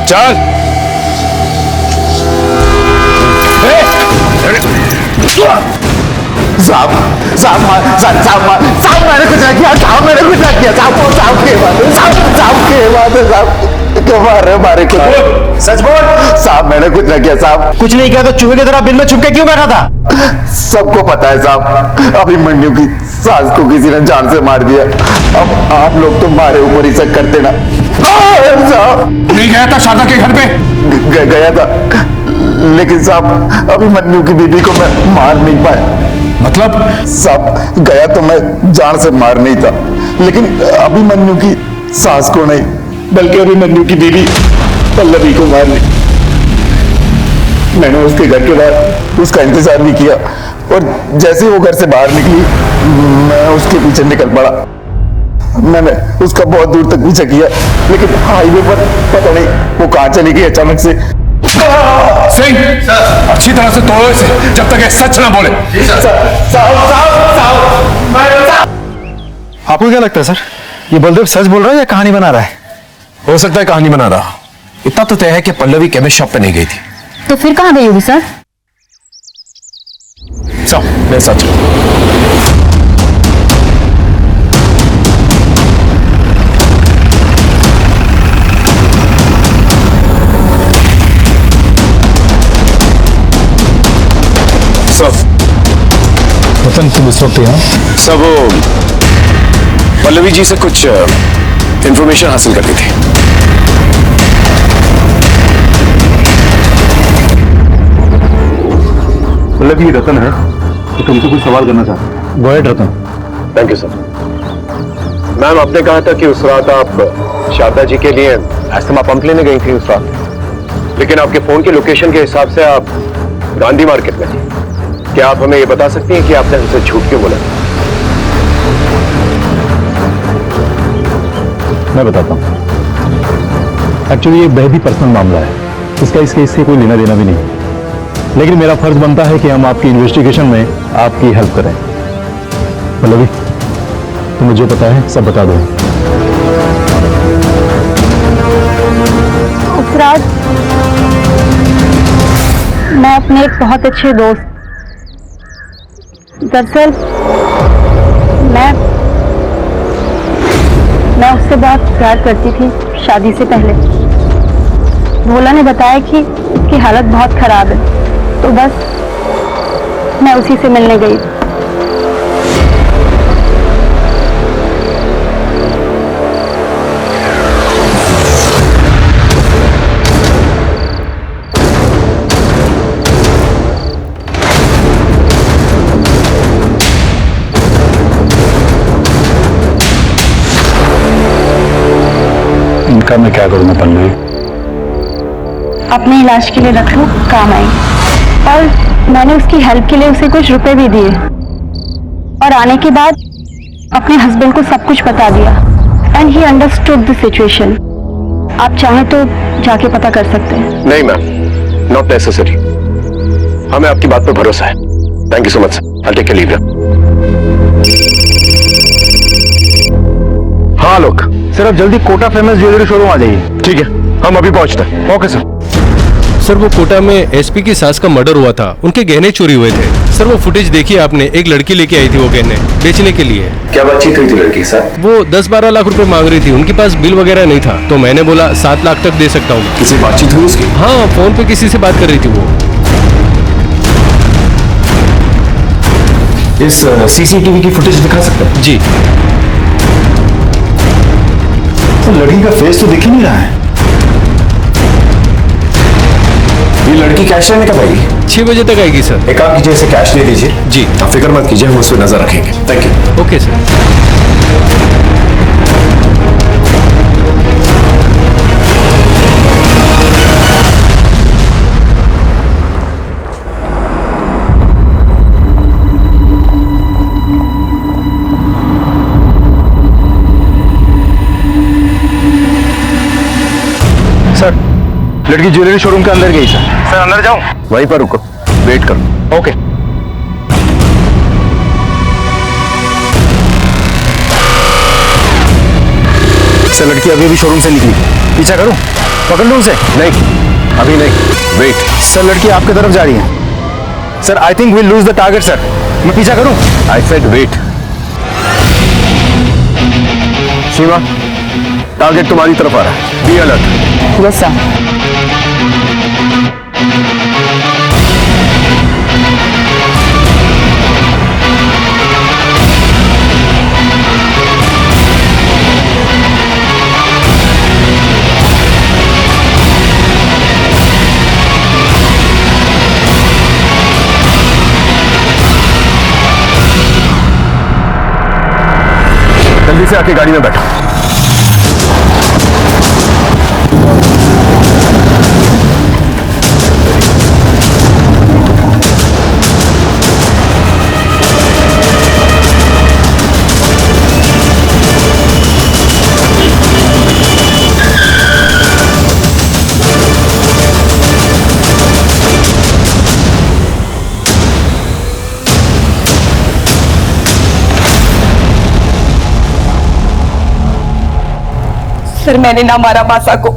चल। साहब मैंने कुछ नहीं किया, साहब मैंने कुछ नहीं किया, साहब के बात है, साहब क्यों मार रहे मारे को? सच बोल। साहब मैंने कुछ नहीं किया साहब। कुछ नहीं किया तो चूहे की तरह बिल में छुप के क्यों बैठा था? सबको पता है साहब, अभिमन्यु की सास को किसी ने जान से मार दिया। अब आप लोग तो मारे ऊपर ही सब करते ना। साहब नहीं गया था शारदा के घर पे? गया था, लेकिन साहब अभिमन्यु की बीबी को मैं मार नहीं पाया। मतलब? साहब गया तो मैं जान से मार नहीं था, लेकिन अभिमन्यु की सास को नहीं, बल्कि अभिमन्यु की बीबी पल्लवी को मार ली। मैंने उसके घर के बाहर उसका इंतजार भी किया, और जैसे वो घर से बाहर निकली मैं उसके पीछे निकल पड़ा। मैंने उसका बहुत दूर तक पीछा किया, लेकिन हाईवे पर पता नहीं वो कहां चली गई अचानक से। सिंह, अच्छी तरह से तोड़ो इसे जब तक ये सच ना बोले। आपको क्या लगता है सर, ये बलदेव सच बोल रहा है या कहानी बना रहा है? हो सकता है कहानी बना रहा। इतना तो तय है कि पल्लवी केमिस्ट शॉप पे नहीं गई थी। तो फिर कहाँ गई होगी सर? चल मैं सच। वतन तुम इस वक्त यहाँ? सब वो पल्लवी जी से कुछ इंफॉर्मेशन हासिल करनी थी। पल्लवी रतन है तो तुमसे कुछ सवाल करना चाहता हूँ। Go ahead Ratan. Thank you sir. Ma'am आपने कहा था कि उस रात आप शारदा जी के लिए एस्थमा पंप लेने गई थी उस रात, लेकिन आपके फोन की लोकेशन के हिसाब से आप गांधी मार्केट में थी। क्या आप हमें ये बता सकती हैं कि आपने हमसे झूठ क्यों बोला? मैं बताता हूँ। एक्चुअली ये बेहद ही पर्सनल मामला है, इसका इस केस से कोई लेना देना भी नहीं, लेकिन मेरा फर्ज बनता है कि हम आपकी इन्वेस्टिगेशन में आपकी हेल्प करें। पल्लवी तुम्हें जो पता है सब बता दो। उस रात मैं अपने एक बहुत अच्छे दोस्त, दरअसल मैं उससे बहुत प्यार करती थी शादी से पहले। भोला ने बताया कि उसकी हालत बहुत खराब है, तो बस मैं उसी से मिलने गई। इनका मैं क्या करूँगा पल्लवी? अपने इलाज के लिए रख लो, काम आएगी। और मैंने उसकी हेल्प के लिए उसे कुछ रुपए भी दिए और आने के बाद अपने हस्बैंड को सब कुछ बता दिया and he understood the situation. आप चाहें तो जाके पता कर सकते हैं। नहीं मैम, नॉट नेसेसरी। हमें आपकी बात पर भरोसा है। Thank you so much. I take leave. हाँ लोग, सर आप जल्दी कोटा फेमस ज्वेलरी शोरूम आ जाइए। ठीक है, हम अभी पहुंचते हैं। Okay sir. सर वो कोटा में एसपी की सास का मर्डर हुआ था, उनके गहने चोरी हुए थे। सर वो फुटेज देखी आपने, एक लड़की लेके आई थी वो गहने बेचने के लिए। क्या बातचीत हुई थी लड़की के साथ? वो 10-12 लाख रुपए मांग रही थी, उनके पास बिल वगैरह नहीं था, तो मैंने बोला 7 लाख तक दे सकता हूँ। किसी बातचीत हुई उसकी? हाँ, फोन पे किसी से बात कर रही थी वो। इस सीसीटीवी की फुटेज दिखा सकते हैं? जी। तो लड़की का फेस तो दिख ही नहीं रहा है। ये लड़की कैश लेने कब आएगी? 6 बजे तक आएगी सर। एक काम कीजिए, इसे कैश दे दीजिए। जी। आप फिक्र मत कीजिए, हम उस पर नजर रखेंगे। Thank you. Okay sir. Sir लड़की ज्वेलरी शोरूम के अंदर गई सर। सर अंदर जाऊं? वहीं पर रुको, वेट करो। ओके। सर लड़की अभी अभी शोरूम से निकली, पीछा करूं? पकड़ लूं उसे? नहीं, अभी नहीं, वेट। सर लड़की आपके तरफ जा रही है। Sir I think we lose the target sir. मैं पीछा करूं? I said wait. Seema, target तुम्हारी तरफ आ रहा है। Be alert. Yes sir. जल्दी से आके गाड़ी में बैठो। सर मैंने ना मारा मासा को।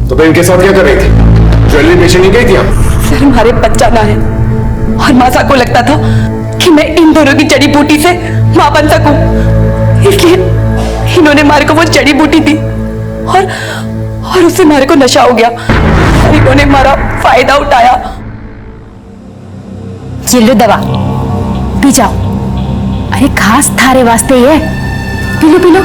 तो फिर इनके साथ क्या कर रही थी? ज्वेलरी बेचने नहीं गई थी आप? सर हमारे बच्चा ना है और मासा को लगता था कि मैं इन दोनों की जड़ी बूटी से मां बन सकूं, इसलिए इन्होंने मारे को वो जड़ी बूटी दी और उससे मारे को नशा हो गया और इन्होंने हमारा फायदा उठाया। चिल्लो दवा पी जाओ। अरे खास थारे वास्ते ये, पी लो पी लो।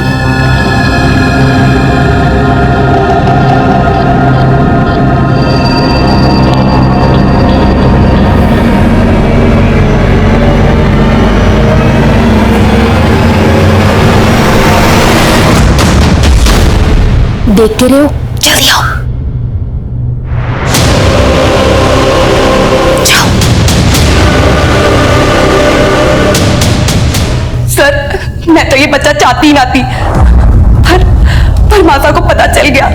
देखते रहो, जल्दी आओ। सर मैं तो ये बच्चा चाहती ही ना थी, पर माता को पता चल गया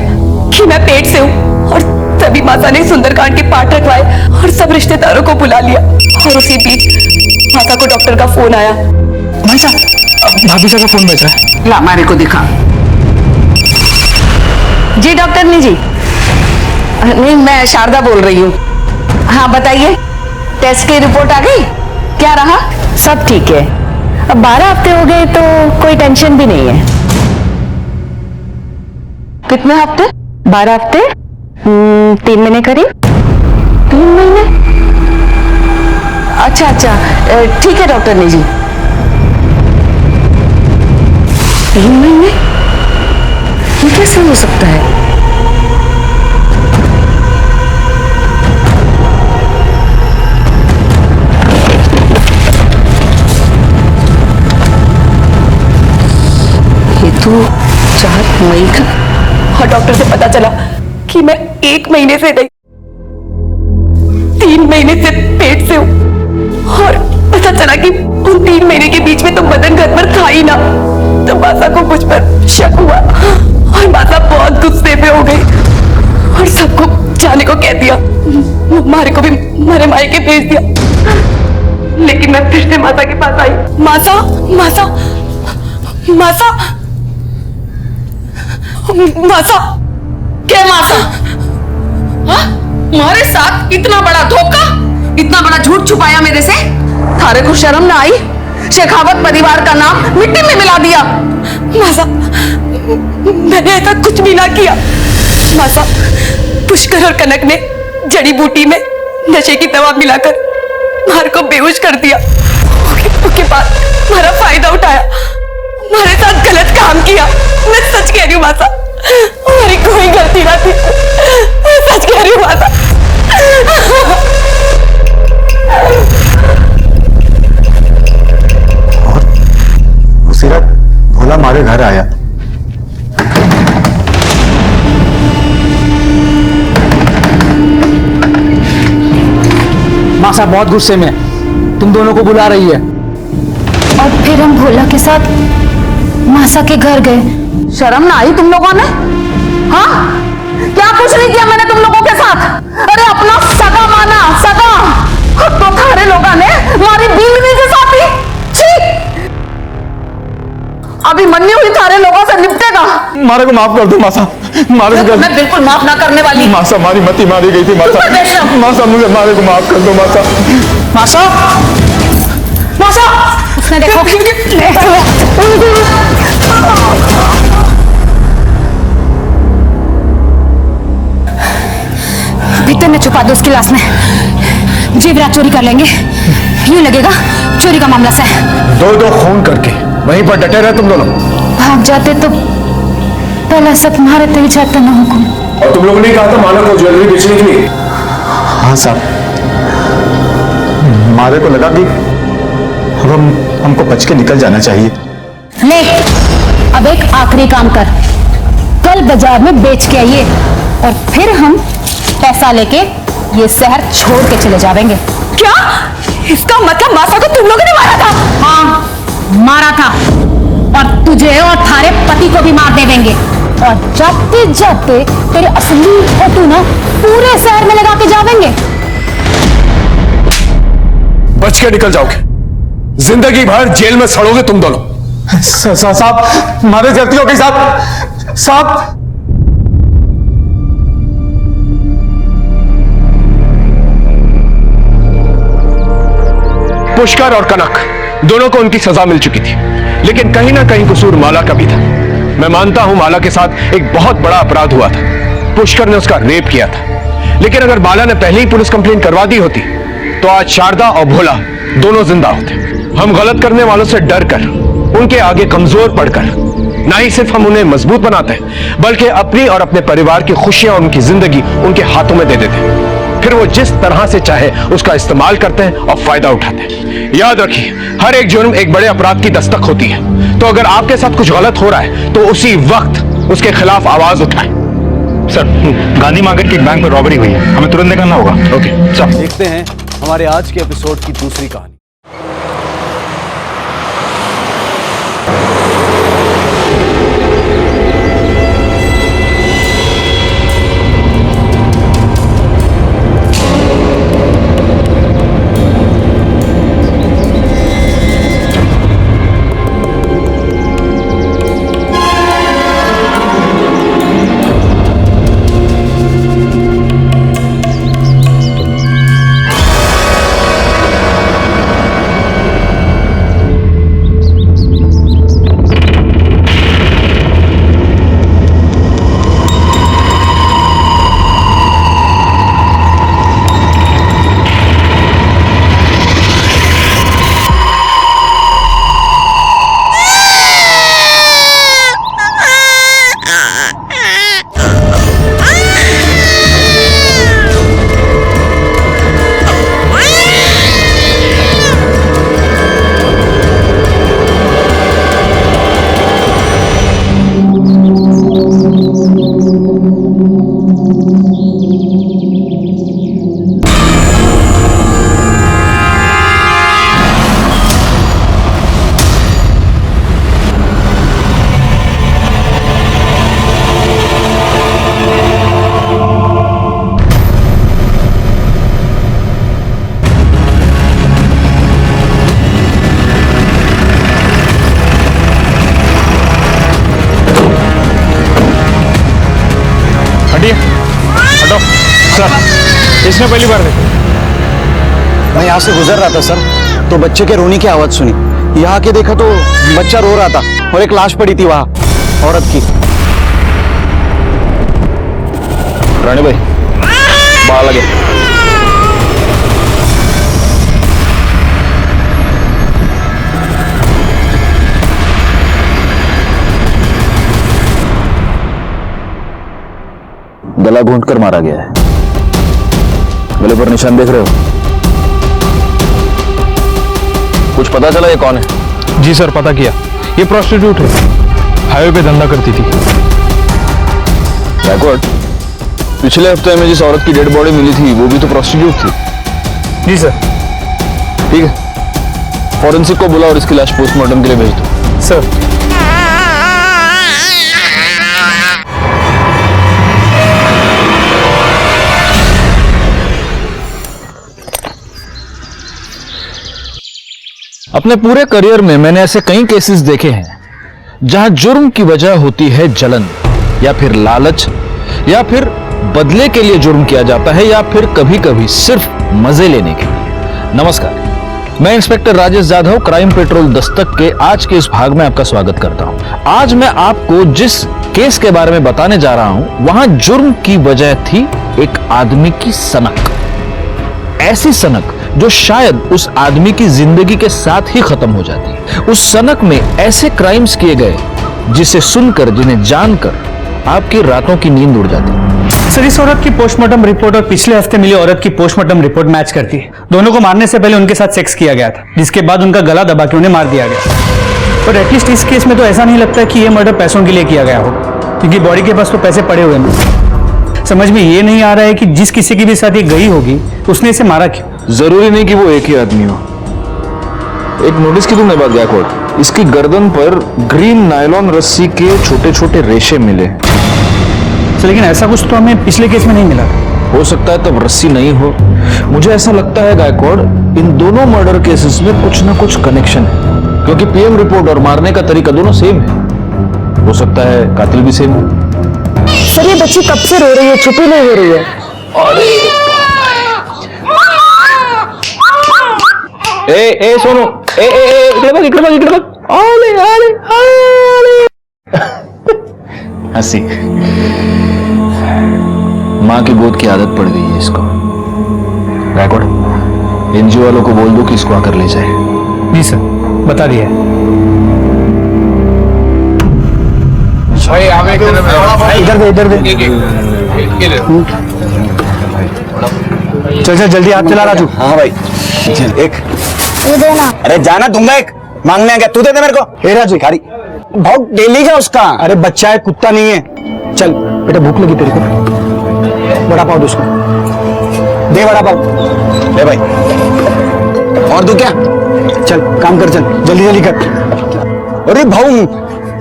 कि मैं पेट से हूँ और तभी माता ने सुंदरकांड के पाठ रखवाए और सब रिश्तेदारों को बुला लिया। और उसी बीच माता को डॉक्टर का फोन आया। भाई साहब भाभी साहब का फोन बज रहा है। ला हमारे को दिखा। जी डॉक्टर ने जी। नहीं मैं शारदा बोल रही हूँ। हाँ बताइए, टेस्ट की रिपोर्ट आ गई? क्या रहा? सब ठीक है। अब 12 हफ्ते हो गए तो कोई टेंशन भी नहीं है। कितने हफ्ते? 12 हफ्ते 3 महीने करीब। 3 महीने? अच्छा अच्छा ठीक है डॉक्टर ने जी। 3 महीने? ये कैसे हो सकता है? ये तो 4 मई का और डॉक्टर से पता चला कि मैं 1 महीने से नहीं 3 महीने से पेट से हूँ। और पता चला कि उन 3 महीने के बीच में तो बदन घर पर था ही ना। तो मासा को मुझ पर शक हुआ और मासा बहुत गुस्से में हो गई और सबको जाने को कह दिया। मारे को भी मारे मायके भेज दिया। लेकिन मैं फिर से मासा के पास आई। मासा मासा मासा मासा क्या मासा? हाँ? तुम्हारे साथ इतना बड़ा धोखा, इतना बड़ा झूठ छुपाया मेरे से? थारे को शर्म ना आई? शेखावत परिवार का नाम मिट्टी में मिला दिया। मासा मैंने ऐसा कुछ भी ना किया। मासा पुष्कर और कनक ने जड़ी बूटी में नशे की दवा मिलाकर मार को बेहोश कर दिया। उसके बाद हमारा फायदा उठाया, हमारे साथ गलत काम किया। मैं सच कह रही हूँ मासा, हमारी कोई गलती ना थी। मैं सच कह रही हूँ मासा। और उसी रात भोला हमारे घर आया। मासा बहुत गुस्से में तुम दोनों को बुला रही है। और फिर हम भोला के साथ मासा के घर गए। शर्म ना आई तुम लोगों ने? हाँ? क्या कुछ नहीं किया मैंने तुम लोगों के साथ? अरे अपना सगा माना, सगा। तो थारे लोगों ने हमारी बीवी के साथ ही। छी! अभी मरनी हुई थारे लोगों से निपटेगा। मारे को माफ कर दो मासा, मारे को मैं बिल्कुल माफ ना करने वाली। मासा मारी मती मारी गई थी मासा। मासा मुझे मारे को माफ कर दो मासा। मासा मासा उसने देखो भीतर में छुपा दो उसकी लाश में। जेवरात चोरी कर लेंगे, यूं लगेगा चोरी का मामला सा है। दो खून करके वहीं पर डटे रहे तुम दोनों। भाग जाते तो पहला सब तुम्हारे तय जाता ना हुकुम। और तुम लोगों ने कहा था माला को ज्वेलरी बेचने के लिए। हाँ साहब, मारे को लगा कि अब हमको बच के निकल जाना चाहिए। ले अब एक आखिरी काम कर, कल बाजार में बेच के आइए और फिर हम पैसा लेके ये शहर छोड़ के चले जाएंगे। क्या इसका मतलब मासा को तुम लोगों ने मारा था? हाँ मारा था, और तुझे और थारे पति को भी मार दे देंगे। और जाते जाते तेरे असली फोटो ना पूरे शहर में लगा के जाएंगे। बच के निकल जाओगे, जिंदगी भर जेल में सड़ोगे तुम दोनों। साहब मारे गलती हो गई साहब। साहब पुष्कर और कनक दोनों को उनकी सजा मिल चुकी थी, लेकिन कहीं ना कहीं कसूर माला का भी था। मैं मानता हूं माला के साथ एक बहुत बड़ा अपराध हुआ था, पुष्कर ने उसका रेप किया था। लेकिन अगर माला ने पहले ही पुलिस कंप्लेंट करवा दी होती तो आज शारदा और भोला दोनों जिंदा होते। हम गलत करने वालों से डर कर, उनके आगे कमजोर पड़कर ना ही सिर्फ हम उन्हें मजबूत बनाते हैं, बल्कि अपनी और अपने परिवार की खुशियां और उनकी जिंदगी उनके हाथों में दे देते हैं। फिर वो जिस तरह से चाहे उसका इस्तेमाल करते हैं और फायदा उठाते हैं। याद रखिए, हर एक जुर्म एक बड़े अपराध की दस्तक होती है। तो अगर आपके साथ कुछ गलत हो रहा है तो उसी वक्त उसके खिलाफ आवाज उठाएं। सर, गांधी मार्केट के एक बैंक में रॉबरी हुई है, हमें तुरंत निकलना होगा। ओके चल। देखते हैं हमारे आज के एपिसोड की दूसरी कहानी। सर, इसने पहली बार देखा। मैं यहाँ से गुजर रहा था सर, तो बच्चे के रोने की आवाज सुनी। यहाँ आके देखा तो बच्चा रो रहा था और एक लाश पड़ी थी वहां, औरत की। रानी भाई बाहर लगे। गला घूंट कर मारा गया है। गले पर निशान देख रहे हो? कुछ पता चला ये कौन है? जी सर, पता किया। ये प्रोस्टिट्यूट है, हाईवे पे धंधा करती थी। बैकवर्ड, पिछले हफ्ते में जिस औरत की डेड बॉडी मिली थी वो भी तो प्रोस्टिट्यूट थी। जी सर। ठीक है, फॉरेंसिक को बुला और इसकी लाश पोस्टमार्टम के लिए भेज दो। सर। अपने पूरे करियर में मैंने ऐसे कई केसेस देखे हैं जहां जुर्म की वजह होती है जलन, या फिर लालच, या फिर बदले के लिए जुर्म किया जाता है, या फिर कभी कभी सिर्फ मजे लेने के लिए। नमस्कार, मैं inspector Rajesh Jadhav crime petrol Dastak के आज के इस भाग में आपका स्वागत करता हूं। आज मैं आपको जिस केस के बारे में बताने जा रहा हूं वहां जुर्म की वजह थी एक आदमी की सनक। ऐसी सनक जो शायद उस आदमी की जिंदगी के साथ ही खत्म हो जाती। उस सनक में ऐसे क्राइम्स किए गए जिसे सुनकर, जिन्हें जानकर आपकी रातों की नींद उड़ जाती। सर, इस औरत की पोस्टमार्टम रिपोर्ट और पिछले हफ्ते मिली औरत की पोस्टमार्टम रिपोर्ट मैच करती है। दोनों को मारने से पहले उनके साथ सेक्स किया गया था, जिसके बाद उनका गला दबा के उन्हें मार दिया गया। पर एटलीस्ट इस केस में तो ऐसा नहीं लगता कि यह मर्डर पैसों के लिए किया गया हो, क्योंकि बॉडी के पास तो पैसे पड़े हुए हैं। समझ में ये नहीं आ रहा है कि जिस किसी की भी साथ ये गई होगी उसने इसे मारा क्यों। जरूरी नहीं कि वो एक ही आदमी हो। एक नोटिस की तुमने बात गैकवाड, इसकी गर्दन पर ग्रीन नायलॉन रस्सी के छोटे छोटे रेशे मिले। लेकिन ऐसा कुछ तो हमें पिछले केस में नहीं मिला। हो सकता है तब रस्सी नहीं हो। मुझे ऐसा लगता है गायकवाड, इन दोनों मर्डर केसेस में कुछ ना कुछ कनेक्शन है, क्योंकि पीएम रिपोर्ट और मारने का तरीका दोनों सेम है। हो सकता है कातिल भी सेम हो। सर, ये बच्ची कब से रो रही है, छुपी नहीं हो रही है। ए सोनू, इकडे बघ। हंसी। माँ की गोद की आदत पड़ गई है इसको। रैकॉर्ड, एनजीओ वालों को बोल दो कि इसको आकर ले जाए। जी सर, बता दिया। इधर दे। चल जल्दी हाथ चला राजू। हाँ भाई, एक ये देना। अरे जाना दूंगा, एक मांगने आ गया, तू दे दे मेरे को। हे राजू, खारी बहुत डेली का उसका। अरे बच्चा है, कुत्ता नहीं है। चल बेटा, भूख लगी तेरे को, बड़ा पाव दे उसको, दे बड़ा पाव। ले भाई, और दो क्या? चल काम कर, चल जल्दी कर। अरे भाऊ,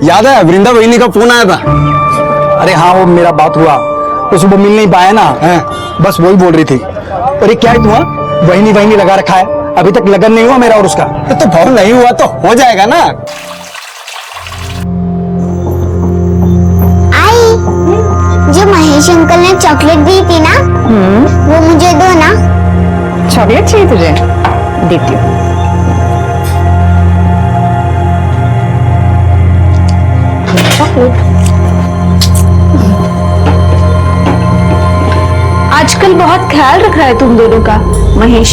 याद है वृंदा वहिनी का फोन आया था? अरे हाँ, वो मेरा बात हुआ तो सुबह मिल नहीं पाया ना, है बस वही बोल रही थी। अरे क्या है तुम्हारा वहिनी लगा रखा है, अभी तक लगन नहीं हुआ मेरा और उसका। तो भाव नहीं हुआ तो हो जाएगा ना। आई, जो महेश अंकल ने चॉकलेट दी थी ना, वो मुझे दो ना। चॉकलेट चाहिए तुझे? देती हूँ। आजकल बहुत ख्याल रख रहा है तुम दोनों का महेश।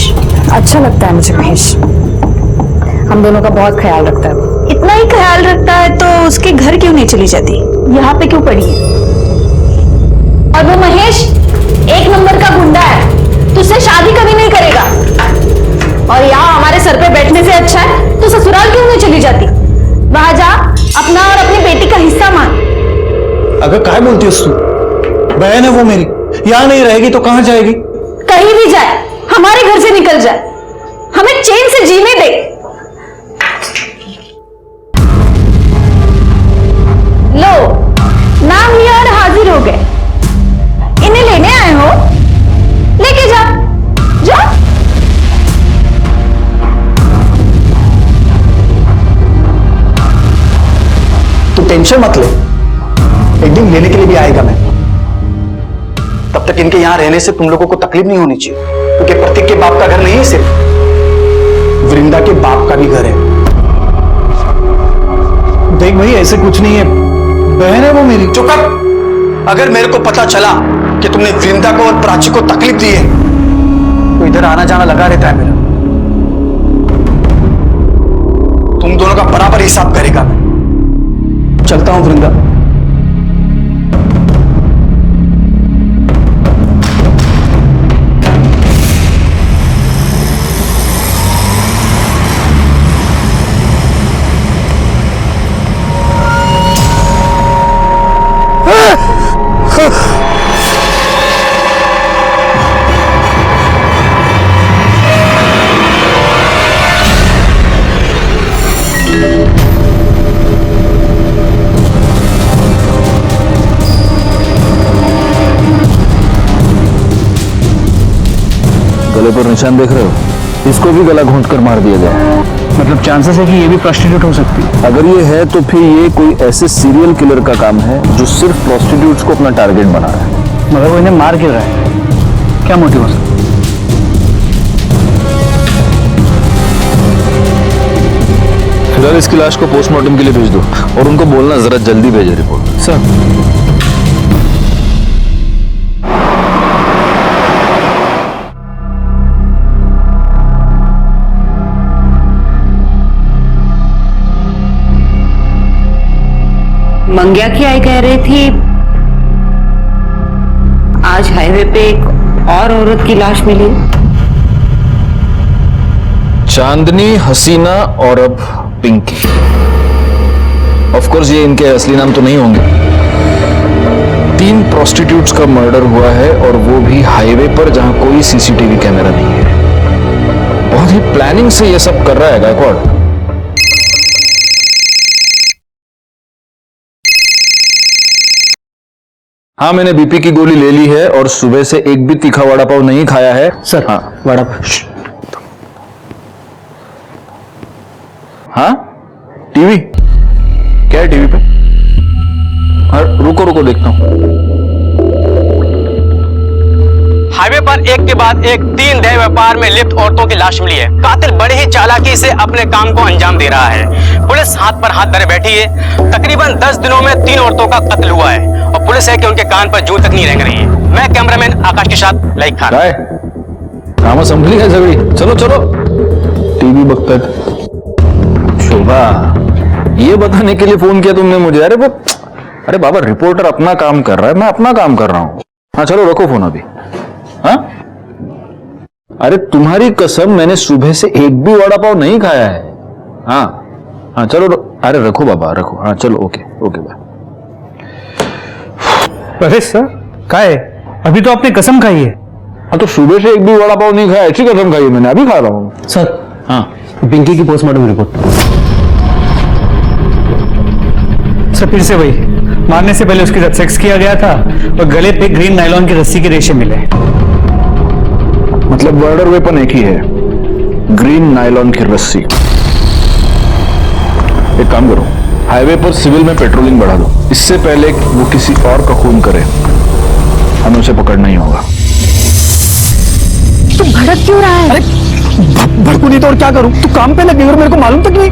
अच्छा लगता है मुझे महेश, हम दोनों का बहुत ख्याल रखता है। इतना ही ख्याल रखता है तो उसके घर क्यों नहीं चली जाती, यहाँ पे क्यों पड़ी है? और वो महेश एक नंबर का गुंडा है, तुझसे शादी कभी नहीं करेगा। और यहाँ हमारे सर पे बैठने से अच्छा है तो ससुराल क्यों नहीं चली जाती? वहां जा, अपना और अपनी बेटी का हिस्सा मांग। अगर काय बोलती है तू? बहन है वो मेरी, यहाँ नहीं रहेगी तो कहाँ जाएगी? कहीं भी जाए, हमारे घर से निकल जाए, हमें चैन से जीने दे। लो, नाम लिया और हाजिर हो गए। इन्हें लेने आए हो, लेके जा, जा। तू टेंशन मत ले, एक दिन लेने के लिए भी आएगा मैं, तब तक इनके यहाँ रहने से तुम लोगों को तकलीफ नहीं होनी चाहिए, क्योंकि प्रतीक के बाप का घर नहीं है, सिर्फ वृंदा के बाप का भी घर है। देख भाई ऐसे कुछ नहीं है, बहन है वो मेरी। चुप कर। अगर मेरे को पता चला कि तुमने वृंदा को और प्राची को तकलीफ दी है तो इधर आना जाना लगा रहता है मेरा। तुम दोनों का बराबर हिसाब करेगा मैं। चलता हूं वृंदा। गले पर निशान देख रहे हो? इसको भी गला घोंट कर मार दिया गया। मतलब चांसेस है कि ये भी प्रोस्टिट्यूट हो सकती है। अगर ये है तो फिर ये कोई ऐसे सीरियल किलर का काम है जो सिर्फ प्रोस्टिट्यूट्स को अपना टारगेट बना रहा है। मगर वो इन्हें मार क्यों रहा है? क्या मोटिव हो सकता है? फिलहाल इसकी लाश को पोस्टमार्टम के लिए भेज दो और उनको बोलना जरा जल्दी भेजे रिपोर्ट। सर मंग्या की आई कह रही थी आज हाईवे पे एक और औरत की लाश मिली। चांदनी, हसीना और अब पिंकी। ऑफ कोर्स ये इनके असली नाम तो नहीं होंगे। 3 प्रोस्टिट्यूट्स का मर्डर हुआ है और वो भी हाईवे पर जहां कोई सीसीटीवी कैमरा नहीं है। बहुत ही प्लानिंग से ये सब कर रहा है गायकवाड़। हाँ, मैंने बीपी की गोली ले ली है और सुबह से एक भी तीखा वड़ा पाव नहीं खाया है। सर हाँ, वड़ा हाँ, टीवी क्या है टीवी पे? हाँ, रुको रुको देखता हूं। हाईवे पर एक के बाद एक 3 देह व्यापार में लिप्त औरतों की लाश मिली है। कातिल बड़े ही चालाकी से अपने काम को अंजाम दे रहा है। पुलिस हाथ पर हाथ धरे बैठी है। तकरीबन 10 दिनों में 3 औरतों का कत्ल हुआ है और पुलिस है कि उनके कान पर जूं तक नहीं रेंग रही है। मैं कैमरामैन आकाश के साथ लाइक खान। काम संभली है झगड़ी। चलो चलो। टीवी बकता है। शोभा, ये बताने के लिए फोन किया तुमने मुझे? अरे बाबा, रिपोर्टर अपना काम कर रहा है, मैं अपना काम कर रहा हूं। हाँ चलो, रखो फोन अभी। हाँ, अरे तुम्हारी कसम, मैंने सुबह से एक भी वड़ा पाव नहीं खाया है। हाँ हाँ चलो, अरे रखो बाबा, रखो। हाँ चलो, ओके ओके बाय। अरे सर, क्या है? अभी तो आपने कसम खाई है। हाँ, तो सुबह से एक भी वड़ा पाव नहीं खाया, अच्छी कसम खाई है मैंने, अभी खा रहा हूँ। सर, हाँ, पिंकी की पोस्टमार्टम रिपोर्ट। सर फिर से वही, मारने से पहले उसके साथ सेक्स किया गया था और गले पे ग्रीन नायलॉन की रस्सी के रेशे मिले। मतलब मर्डर वेपन एक ही है, ग्रीन नायलॉन की रस्सी। एक काम करो, हाईवे पर सिविल में पेट्रोलिंग बढ़ा दो। इससे पहले वो किसी और का खून करे, हमें उसे पकड़ना ही होगा। तू भड़क क्यों रहा है? भड़कू नहीं तो और क्या करूं? तू काम पे लगी और मेरे को मालूम तक नहीं।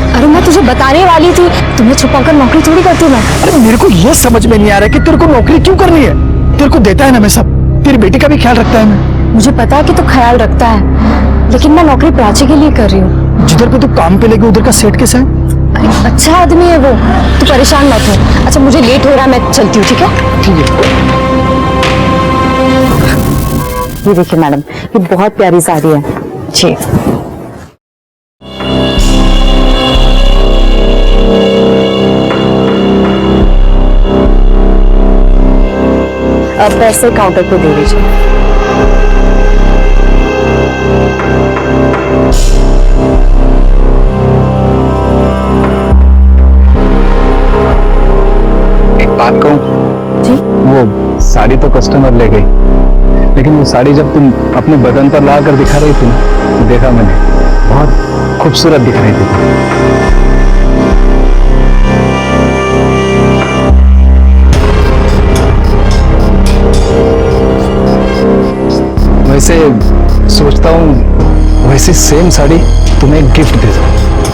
अरे मैं तुझे बताने वाली थी, तुम्हें छुपाकर नौकरी थोड़ी करती हूँ मैं। अरे मेरे को ये समझ में नहीं आ रहा कि तेरे को नौकरी क्यों करनी है। तेरे को देता है ना मैं सब, तेरी बेटी का भी ख्याल रखता है मैं। मुझे पता है कि तू ख्याल रखता है, लेकिन मैं नौकरी प्राची के लिए कर रही हूँ। जिधर पे तू काम पे लगी उधर का सेट कैसा है? अच्छा आदमी है वो, तू परेशान मत हो। अच्छा मुझे लेट हो रहा है, मैं चलती हूँ। ठीक है? ठीक है। ये देखिए मैडम, ये बहुत प्यारी साड़ी है जी। अब पैसे काउंटर पे दे दीजिए। एक बात कहूं? जी? वो साड़ी तो कस्टमर ले गई, लेकिन वो साड़ी जब तुम अपने बदन पर ला कर दिखा रही थी ना, तो देखा मैंने, बहुत खूबसूरत दिख रही थी। सी सेम साड़ी तुम्हें गिफ्ट दे दूं,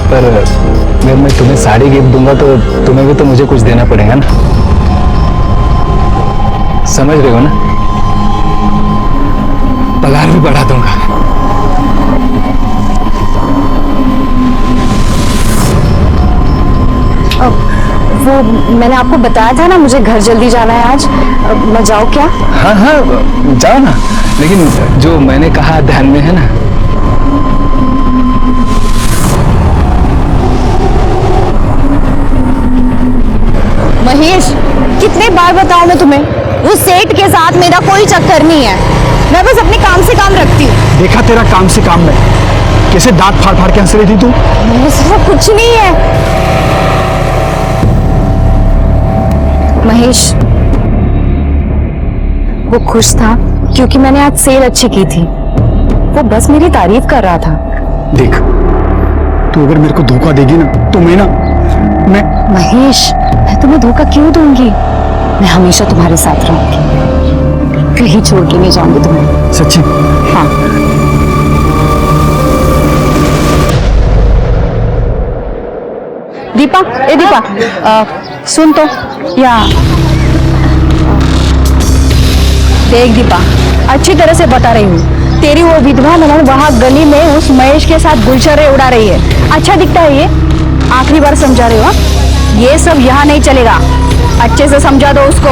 पर अगर मैं तुम्हें साड़ी गिफ्ट दूंगा तो तुम्हें भी तो मुझे कुछ देना पड़ेगा ना, समझ रहे हो ना? पगार भी बढ़ा दूंगा। वो मैंने आपको बताया था ना, मुझे घर जल्दी जाना है आज। मैं जाऊँ क्या? हाँ हाँ जाओ ना, लेकिन जो मैंने कहा ध्यान में है ना? महेश, कितने बार बताऊं मैं तुम्हें, उस सेठ के साथ मेरा कोई चक्कर नहीं है। मैं बस अपने काम से काम रखती हूँ। देखा तेरा काम से काम में कैसे दांत फाड़ फाड़ के हंस रही थी तू। वो कुछ नहीं है महेश, वो खुश था क्योंकि मैंने आज सेल अच्छी की थी। वो बस मेरी तारीफ कर रहा था। देख, तू अगर मेरे को धोखा देगी ना तो मैं महेश, मैं तुम्हें धोखा क्यों दूंगी? मैं हमेशा तुम्हारे साथ रहूंगी, कहीं छोड़ के नहीं जाऊंगी तुम्हें। सच्ची? हाँ। दीपा, ए दीपा, सुन तो, या देख दीपा, अच्छी तरह से बता रही हूँ, तेरी वो विधवा ननद वहाँ गली में उस महेश के साथ गुलछर्रे उड़ा रही है। अच्छा दिखता है ये? आखिरी बार समझा रही हो? ये सब यहाँ नहीं चलेगा, अच्छे से समझा दो उसको।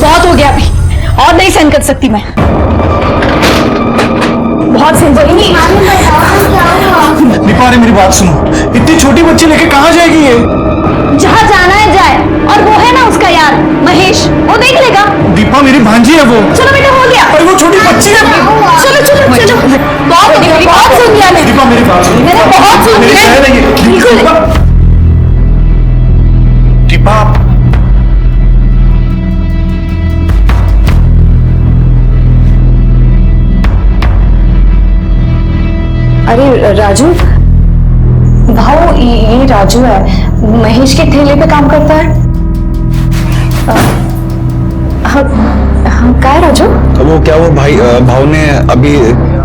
बहुत हो गया अभी, और नहीं सहन कर सकती मैं। बहुत सहन कर नहीं। दीपा, मेरी बात सुनो, इतनी छोटी बच्ची लेके कहाँ जाएगी ये? जहाँ जाना है जाए, और वो है ना उसका यार महेश, वो देख लेगा। दीपा, मेरी भांजी है वो। चलो बेटा, हो गया। अरे वो छोटी बच्ची है। चलो चलो चलो, बहुत हो गया, बहुत सुन लिया मैंने। दीपा, मेरी बात सुनो। मैंने बहुत सुन लिया। बिल्कुल। दीपा, अरे राजू, भाऊ, ये राजू है, महेश के ठेले पे काम करता है। हाँ, क्या है राजू? वो क्या, वो भाव ने अभी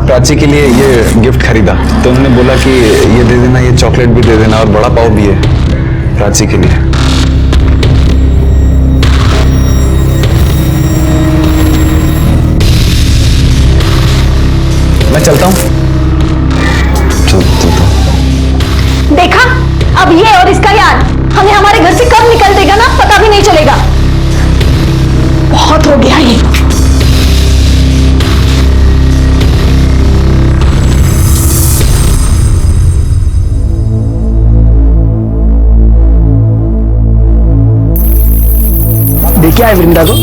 प्राची के लिए ये गिफ्ट खरीदा, तो उन्होंने बोला कि ये दे देना, ये चॉकलेट भी दे देना और बड़ा पाव भी है प्राची के लिए। मैं चलता हूँ। देखा, अब ये और इसका यार हमें हमारे घर से कब निकल देगा ना, पता भी नहीं चलेगा। बहुत हो गया ये। देखे है वृंदा को?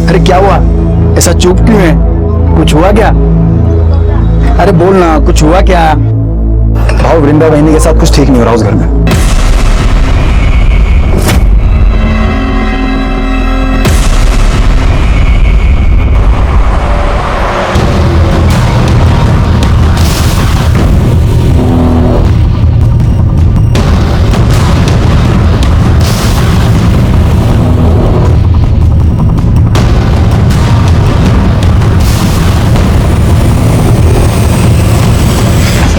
अरे क्या हुआ, ऐसा चुप क्यों है? कुछ हुआ क्या? अरे बोल ना, कुछ हुआ क्या? भाव, वृंदा बहनी के साथ कुछ ठीक नहीं हो रहा उस घर में।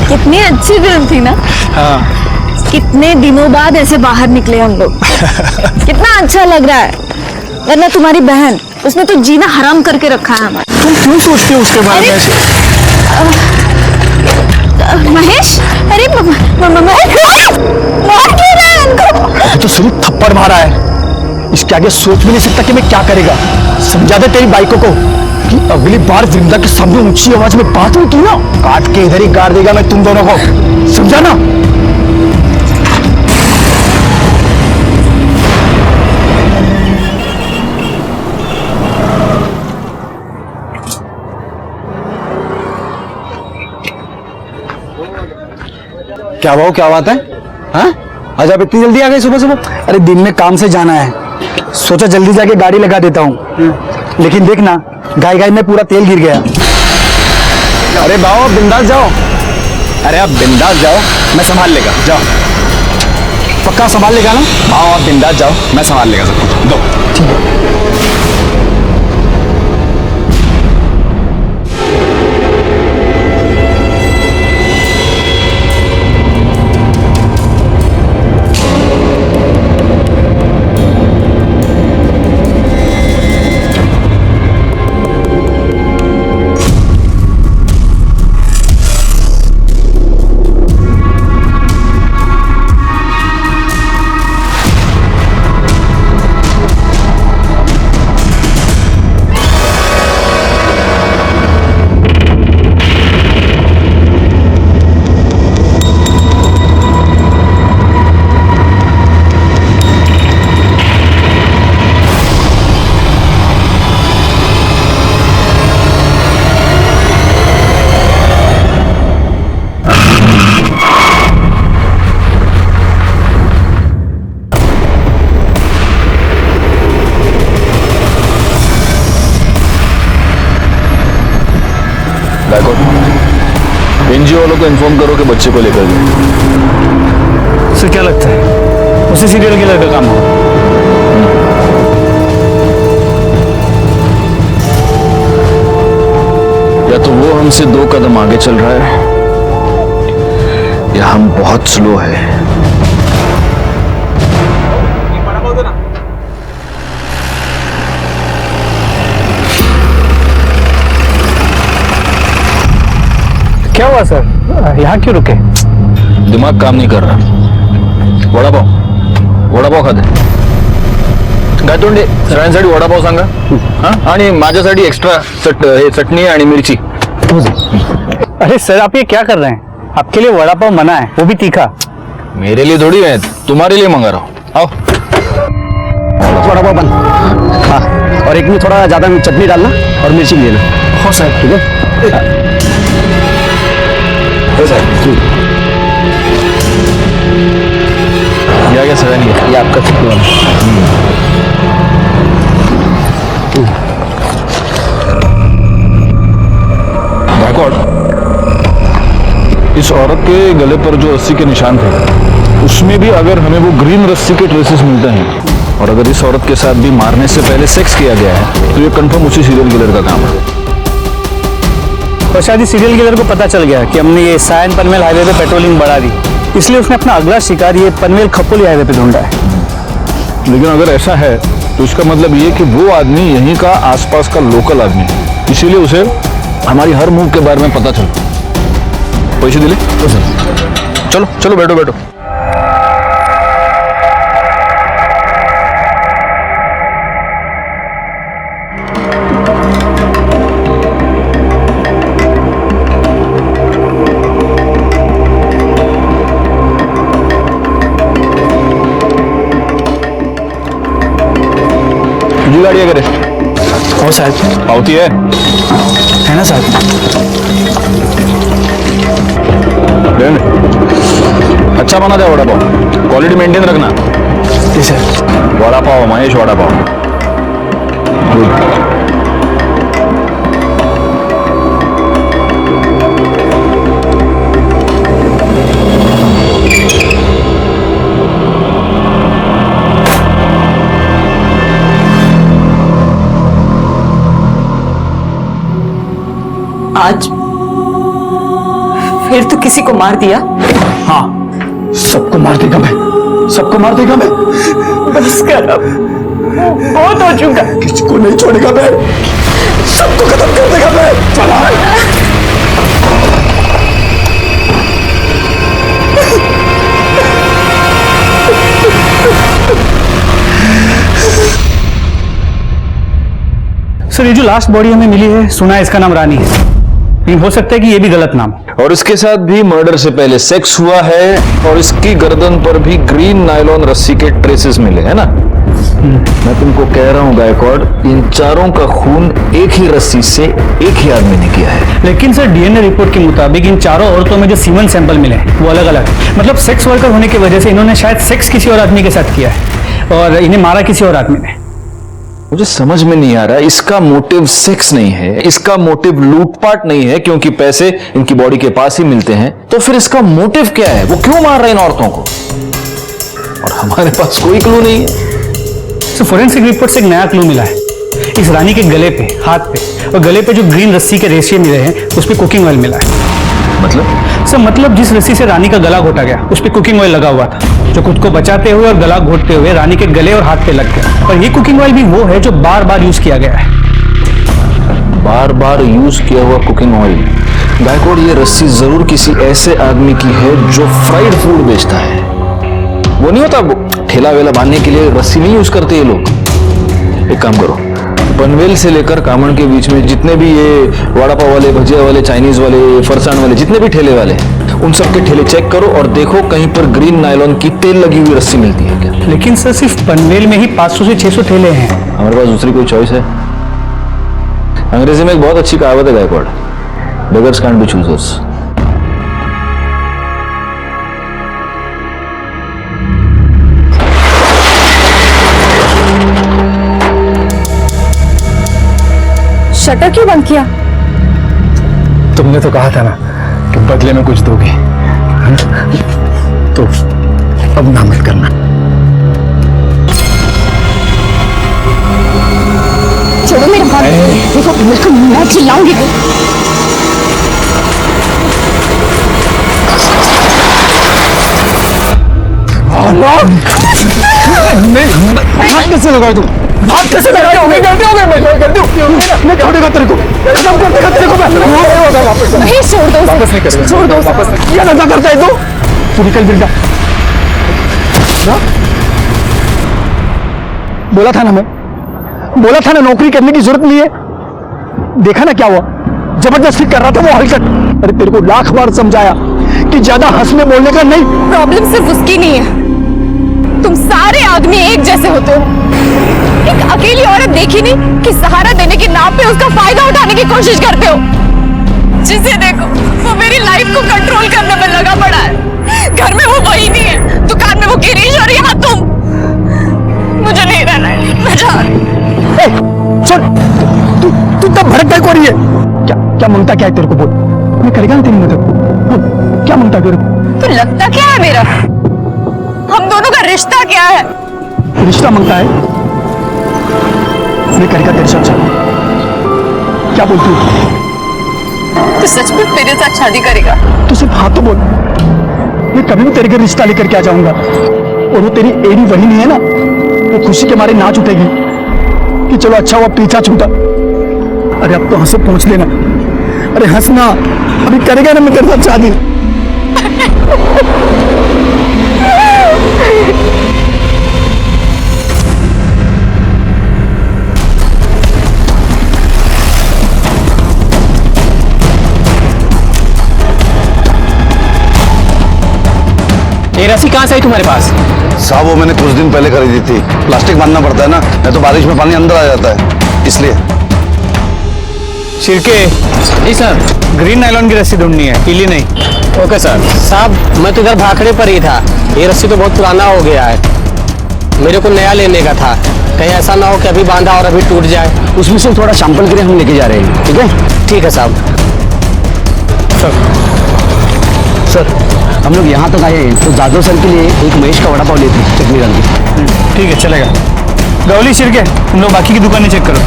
कितनी अच्छी फिल्म थी ना? हाँ। कितने दिनों बाद ऐसे बाहर निकले हम लोग। कितना अच्छा लग रहा है। वरना तुम्हारी बहन, उसने तो जीना हराम करके रखा है हमारा। तुम क्यों सोचती हो उसके बारे में ऐसे? महेश, अरे मार क्यों रहा है इनको? तो सिर्फ थप्पड़ मारा है, इसके आगे सोच भी नहीं सकता कि मैं क्या करेगा। समझा दे तेरी बाइकों को कि अगली बार वृंदा के सामने ऊंची आवाज में बात हुई की ना, काट के इधर ही गाड़ देगा मैं तुम दोनों को, समझा ना? क्या भाव, क्या बात है? हाँ, आज आप इतनी जल्दी आ गए सुबह सुबह? अरे दिन में काम से जाना है, सोचा जल्दी जाके गाड़ी लगा देता हूँ, लेकिन देखना गाय गाय में पूरा तेल गिर गया। अरे भाव, बिंदास जाओ। अरे आप बिंदास जाओ, मैं संभाल लेगा, जाओ। पक्का संभाल लेगा ना? भाव आप बिंदास जाओ, मैं संभाल लेगा सब कुछ। दो, ठीक है। को इन्फॉर्म करो कि बच्चे को लेकर गए। सर क्या लगता है उसी सीरियल किलर का काम होगा? या तो वो हमसे 2 कदम आगे चल रहा है या हम बहुत स्लो है। क्या हुआ सर, यहाँ क्यों रुके? दिमाग काम नहीं कर रहा। वडापाव खा दे। गायतोंडे सगळ्यांसाठी वडापाव सांगा हा, आणि माझ्यासाठी एक्स्ट्रा चटणी आणि मिरची। अरे सर आप ये क्या कर रहे हैं? आपके लिए वड़ा पाव मना है, वो भी तीखा। मेरे लिए थोड़ी है, तुम्हारे लिए मंगा रहा हूँ। आओ। वड़ा पाव बन। हाँ, और एक में थोड़ा ज्यादा चटनी डालना और मिर्ची भी लेना। हो साहब, ठीक है। हो साहब। ये आ गया सर, ये आपका चटनी वाला। इस औरत के गले पर जो रस्सी के निशान थे उसमें भी अगर हमें वो ग्रीन रस्सी के ट्रेसेस मिलते हैं और अगर इस औरत के साथ भी मारने से पहले सेक्स किया गया है तो ये कंफर्म उसी सीरियल किलर का काम है। और शायद इस सीरियल किलर को पता चल गया कि हमने ये सायन पनवेल हाईवे पे पेट्रोलिंग बढ़ा दी, इसलिए उसने अपना अगला शिकार ये पनवेल खपोली हाईवे पे ढूंढा है। लेकिन अगर ऐसा है तो इसका मतलब ये कि वो आदमी यहीं का आसपास का लोकल आदमी है, इसीलिए उसे हमारी हर मूव के बारे में पता चला। पैसे दिले? तो सर चलो चलो बैठो बैठो। गाड़ी है करे? हो साहब। पावती है ना साहब? अच्छा बना दे वड़ा पाव, क्वालिटी मेंटेन रखना। जी सर। वड़ा पाव महेश वड़ा पाव। आज फिर तो किसी को मार दिया? हाँ, सबको मार देगा मैं, सबको मार देगा मैं। बस कर अब, बहुत हो चुका। किसी को नहीं छोड़ेगा मैं, सबको खत्म कर देगा मैं। चला। सर ये जो लास्ट बॉडी हमें मिली है, सुना है इसका नाम रानी है, लेकिन हो सकता है कि ये भी गलत नाम हो। और इसके साथ भी मर्डर से पहले सेक्स हुआ है और इसकी गर्दन पर भी ग्रीन नायलॉन रस्सी के ट्रेसेस मिले है ना। मैं तुमको कह रहा हूँ गायकवाड़, इन चारों का खून एक ही रस्सी से एक ही आदमी ने किया है। लेकिन सर डीएनए रिपोर्ट के मुताबिक इन चारों औरतों में जो सीमन सैंपल मिले वो अलग अलग है। मतलब सेक्स वर्कर होने की वजह से इन्होंने शायद सेक्स किसी और आदमी के साथ किया है और इन्हें मारा किसी और आदमी ने। मुझे समझ में नहीं आ रहा, इसका मोटिव सेक्स नहीं है, इसका मोटिव लूटपाट नहीं है क्योंकि पैसे इनकी बॉडी के पास ही मिलते हैं, तो फिर इसका मोटिव क्या है? वो क्यों मार रहे हैं इन औरतों को? और हमारे पास कोई क्लू नहीं है। तो फोरेंसिक रिपोर्ट से एक नया क्लू मिला है। इस रानी के गले पे, हाथ पे और गले पे जो ग्रीन रस्सी के रेशे मिले हैं उस पे कुकिंग ऑयल मिला है। मतलब? सर मतलब जिस रस्सी से रानी का गला घोटा गया उस पे कुकिंग ऑयल लगा हुआ था, जो खुद को बचाते हुए और गला घोटते हुए रानी के गले और हाथ पे लग गया। और ये कुकिंग ऑयल भी वो है जो बार बार यूज किया गया है। बार बार यूज किया हुआ कुकिंग ऑयल? गायकवाड़, ये रस्सी जरूर किसी ऐसे आदमी की है जो फ्राइड फूड बेचता है। वो नहीं होता ठेला वेला बांधने के लिए रस्सी नहीं यूज करते ये लोग। एक काम करो, पनवेल से लेकर कामण के बीच में जितने भी ये वड़ा पाव वाले, भजिया वाले, चाइनीज वाले, फरसान वाले, जितने भी ठेले वाले, उन सब के ठेले चेक करो और देखो कहीं पर ग्रीन नायलॉन की तेल लगी हुई रस्सी मिलती है क्या। लेकिन सर सिर्फ पनवेल में ही 500 से 600 ठेले हैं। हमारे पास दूसरी कोई चॉइस है? अंग्रेजी में एक बहुत अच्छी कहावत है Gaikwad, beggars can't be choosers. Shutter क्यों बंद किया? तुमने तो कहा था ना कि बदले में कुछ दोगे तो अब ना मत करना। छोड़ो मेरे हाथ, देखो बिल्कुल मैं चिल्लाऊंगी। हाथ कैसे लगाए तुम? हाथ कैसे लगाए? मैं गलती हो गई, मैं गलती हो गई। मैं छोड़ेगा तेरे को, कसम कर देगा तेरे को मैं। वापस नहीं, छोड़ दो, वापस नहीं करेगा, छोड़ दो, वापस नहीं। क्या धंधा करता है तू? तू निकल बिरजा। बोला था ना मैं, बोला था ना नौकरी करने की जरूरत नहीं है। देखा ना क्या हुआ, जबरदस्ती कर रहा था वो हरकत। अरे तेरे को लाख बार समझाया कि ज्यादा हंसने बोलने का नहीं। प्रॉब्लम सिर्फ उसकी नहीं है, तुम सारे आदमी एक जैसे होते हो। एक अकेली औरत देखी नहीं कि सहारा देने के नाम पे उसका फायदा उठाने की कोशिश करते हो। जिसे देखो वो मेरी लाइफ को कंट्रोल करने में लगा पड़ा है। घर में वो वही नहीं है, दुकान में वो गिरीश और यहाँ तुम। मुझे नहीं रहना है, मैं जा रही हूँ। सुन, तू तब भड़क को रही है। क्या मांगता क्या है तेरे को? बोल, मैं करेगा ना तेरी मदद। क्या मांगता तेरे को? तो लगता क्या है मेरा? हम दोनों का रिश्ता क्या है? रिश्ता मांगता है? मैं करेगा तेरे साथ शादी। क्या बोलती हूँ? तो सच में मेरे साथ शादी करेगा? तू सिर्फ हाँ तो बोल, मैं कभी भी तेरे घर रिश्ता लेकर के आ जाऊंगा। और वो तेरी एड़ी वही नहीं है ना, वो खुशी के मारे नाच उठेगी कि चलो अच्छा हुआ पीछा छूटा। अरे अब तो हंस पहुंच लेना। अरे हंसना, अभी करेगा ना मैं तेरे साथ शादी। ये रस्सी कहाँ से आई तुम्हारे पास? साहब वो मैंने कुछ दिन पहले खरीदी थी। प्लास्टिक बांधना पड़ता है ना, नहीं तो बारिश में पानी अंदर आ जाता है, इसलिए। शिरके जी सर, ग्रीन नायलॉन की रस्सी ढूंढनी है, पीली नहीं। Okay sir. साहब मैं तो इधर भाखड़े पर ही था, ये रस्सी तो बहुत पुराना हो गया है, मेरे को नया लेने का था। कहीं ऐसा ना हो कि अभी बांधा और अभी टूट जाए। उसमें से थोड़ा सैंपल के लिए हम लेके जा रहे हैं, ठीक है? ठीक है साहब। सर हम लोग यहाँ तक आए हैं तो जादव सर के लिए एक महेश का वड़ा पाव लेते हैं, चटनी डाल के। ठीक है, चलेगा। गौली शिरके, तुम लोग बाकी की दुकानें चेक करो।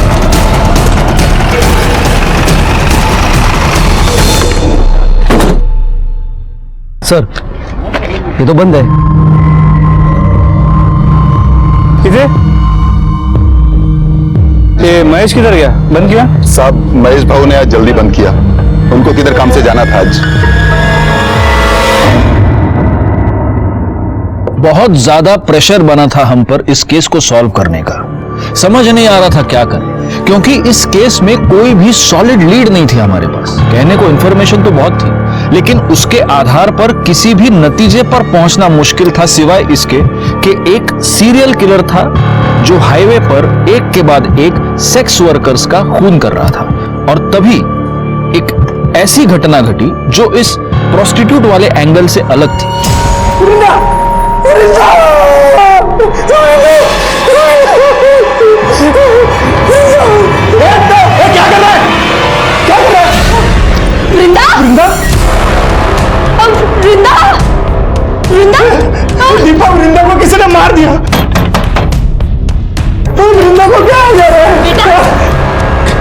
सर ये तो बंद है। किधर? ये महेश किधर गया? बंद किया? साहब महेश भाऊ ने आज जल्दी बंद किया, उनको किधर काम से जाना था आज। बहुत ज्यादा प्रेशर बना था हम पर इस केस को सॉल्व करने का। समझ नहीं आ रहा था क्या करें, क्योंकि इस केस में कोई भी सॉलिड लीड नहीं थी हमारे पास। कहने को इंफॉर्मेशन तो बहुत थी, लेकिन उसके आधार पर किसी भी नतीजे पर पहुंचना मुश्किल था, सिवाय इसके कि एक सीरियल किलर था जो हाईवे पर एक के बाद एक सेक्स वर्कर्स का खून कर रहा था। और तभी एक ऐसी घटना घटी जो इस प्रोस्टिट्यूट वाले एंगल से अलग थी। क्या कर रहा है? क्या कर रहा है? वृंदा, वृंदा, वृंदा, वृंदा, दीपा वृंदा को किसी ने मार दिया। वृंदा को क्या हो जा रहा है? बेटा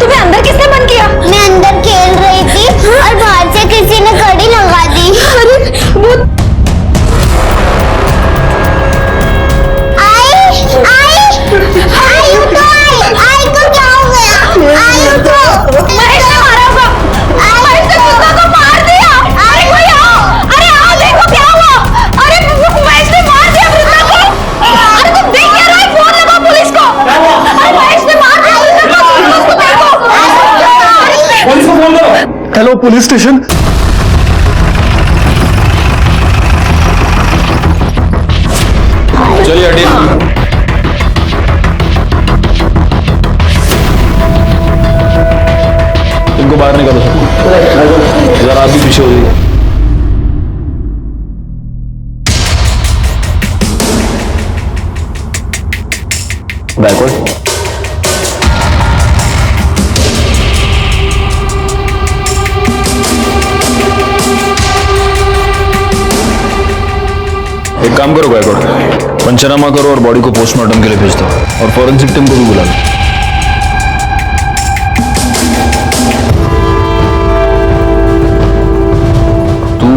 तुम्हें अंदर किसने बंद किया? मैं अंदर खेल रही थी और बाहर से किसी ने कड़ी लगा दी। अरे वो आई को क्या हो गया? आई को महेश ने मारा होगा। महेश ने कुत्ता को मार दिया। अरे कोई आओ, अरे आओ देखो क्या हुआ। अरे महेश ने मार दिया वृंदा को। अरे तुम देख क्या रहे हो? फोन लगाओ पुलिस को। अरे महेश ने मार दिया वृंदा को, उसको देखो। पुलिस को फोन करो। Hello police station. चलिए हटिए। इनको बाहर निकालो सर, जरा आप भी पीछे हो जाइए। बैकवर्ड। काम करो गायकवाड़, पंचनामा करो और बॉडी को पोस्टमार्टम के लिए भेज दो और फॉरेंसिक टीम को भी बुला लो। तू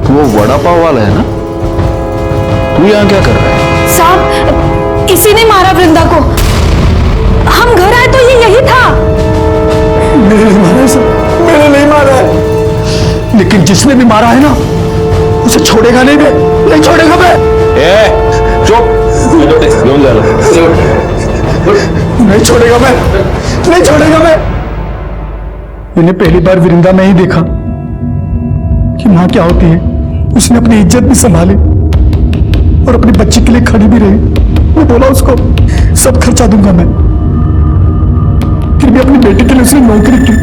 वो वड़ा पाव वाला है ना? तू यहाँ क्या कर रहा है? साहब, इसी ने मारा वृंदा को। हम घर आए तो ये यही था। मैंने नहीं मारा है सर, मैंने नहीं मारा है, लेकिन जिसने भी मारा है ना उसे छोड़ेगा नहीं मैं, नहीं छोड़ेगा मैं। चुप, नहीं छोड़ेगा मैं, नहीं छोड़ेगा मैं। मैंने पहली बार वृंदा में ही देखा कि माँ क्या होती है। उसने अपनी इज्जत भी संभाली और अपनी बच्ची के लिए खड़ी भी रही। मैं बोला उसको सब खर्चा दूंगा मैं, फिर भी अपनी बेटी के लिए उसने नौकरी की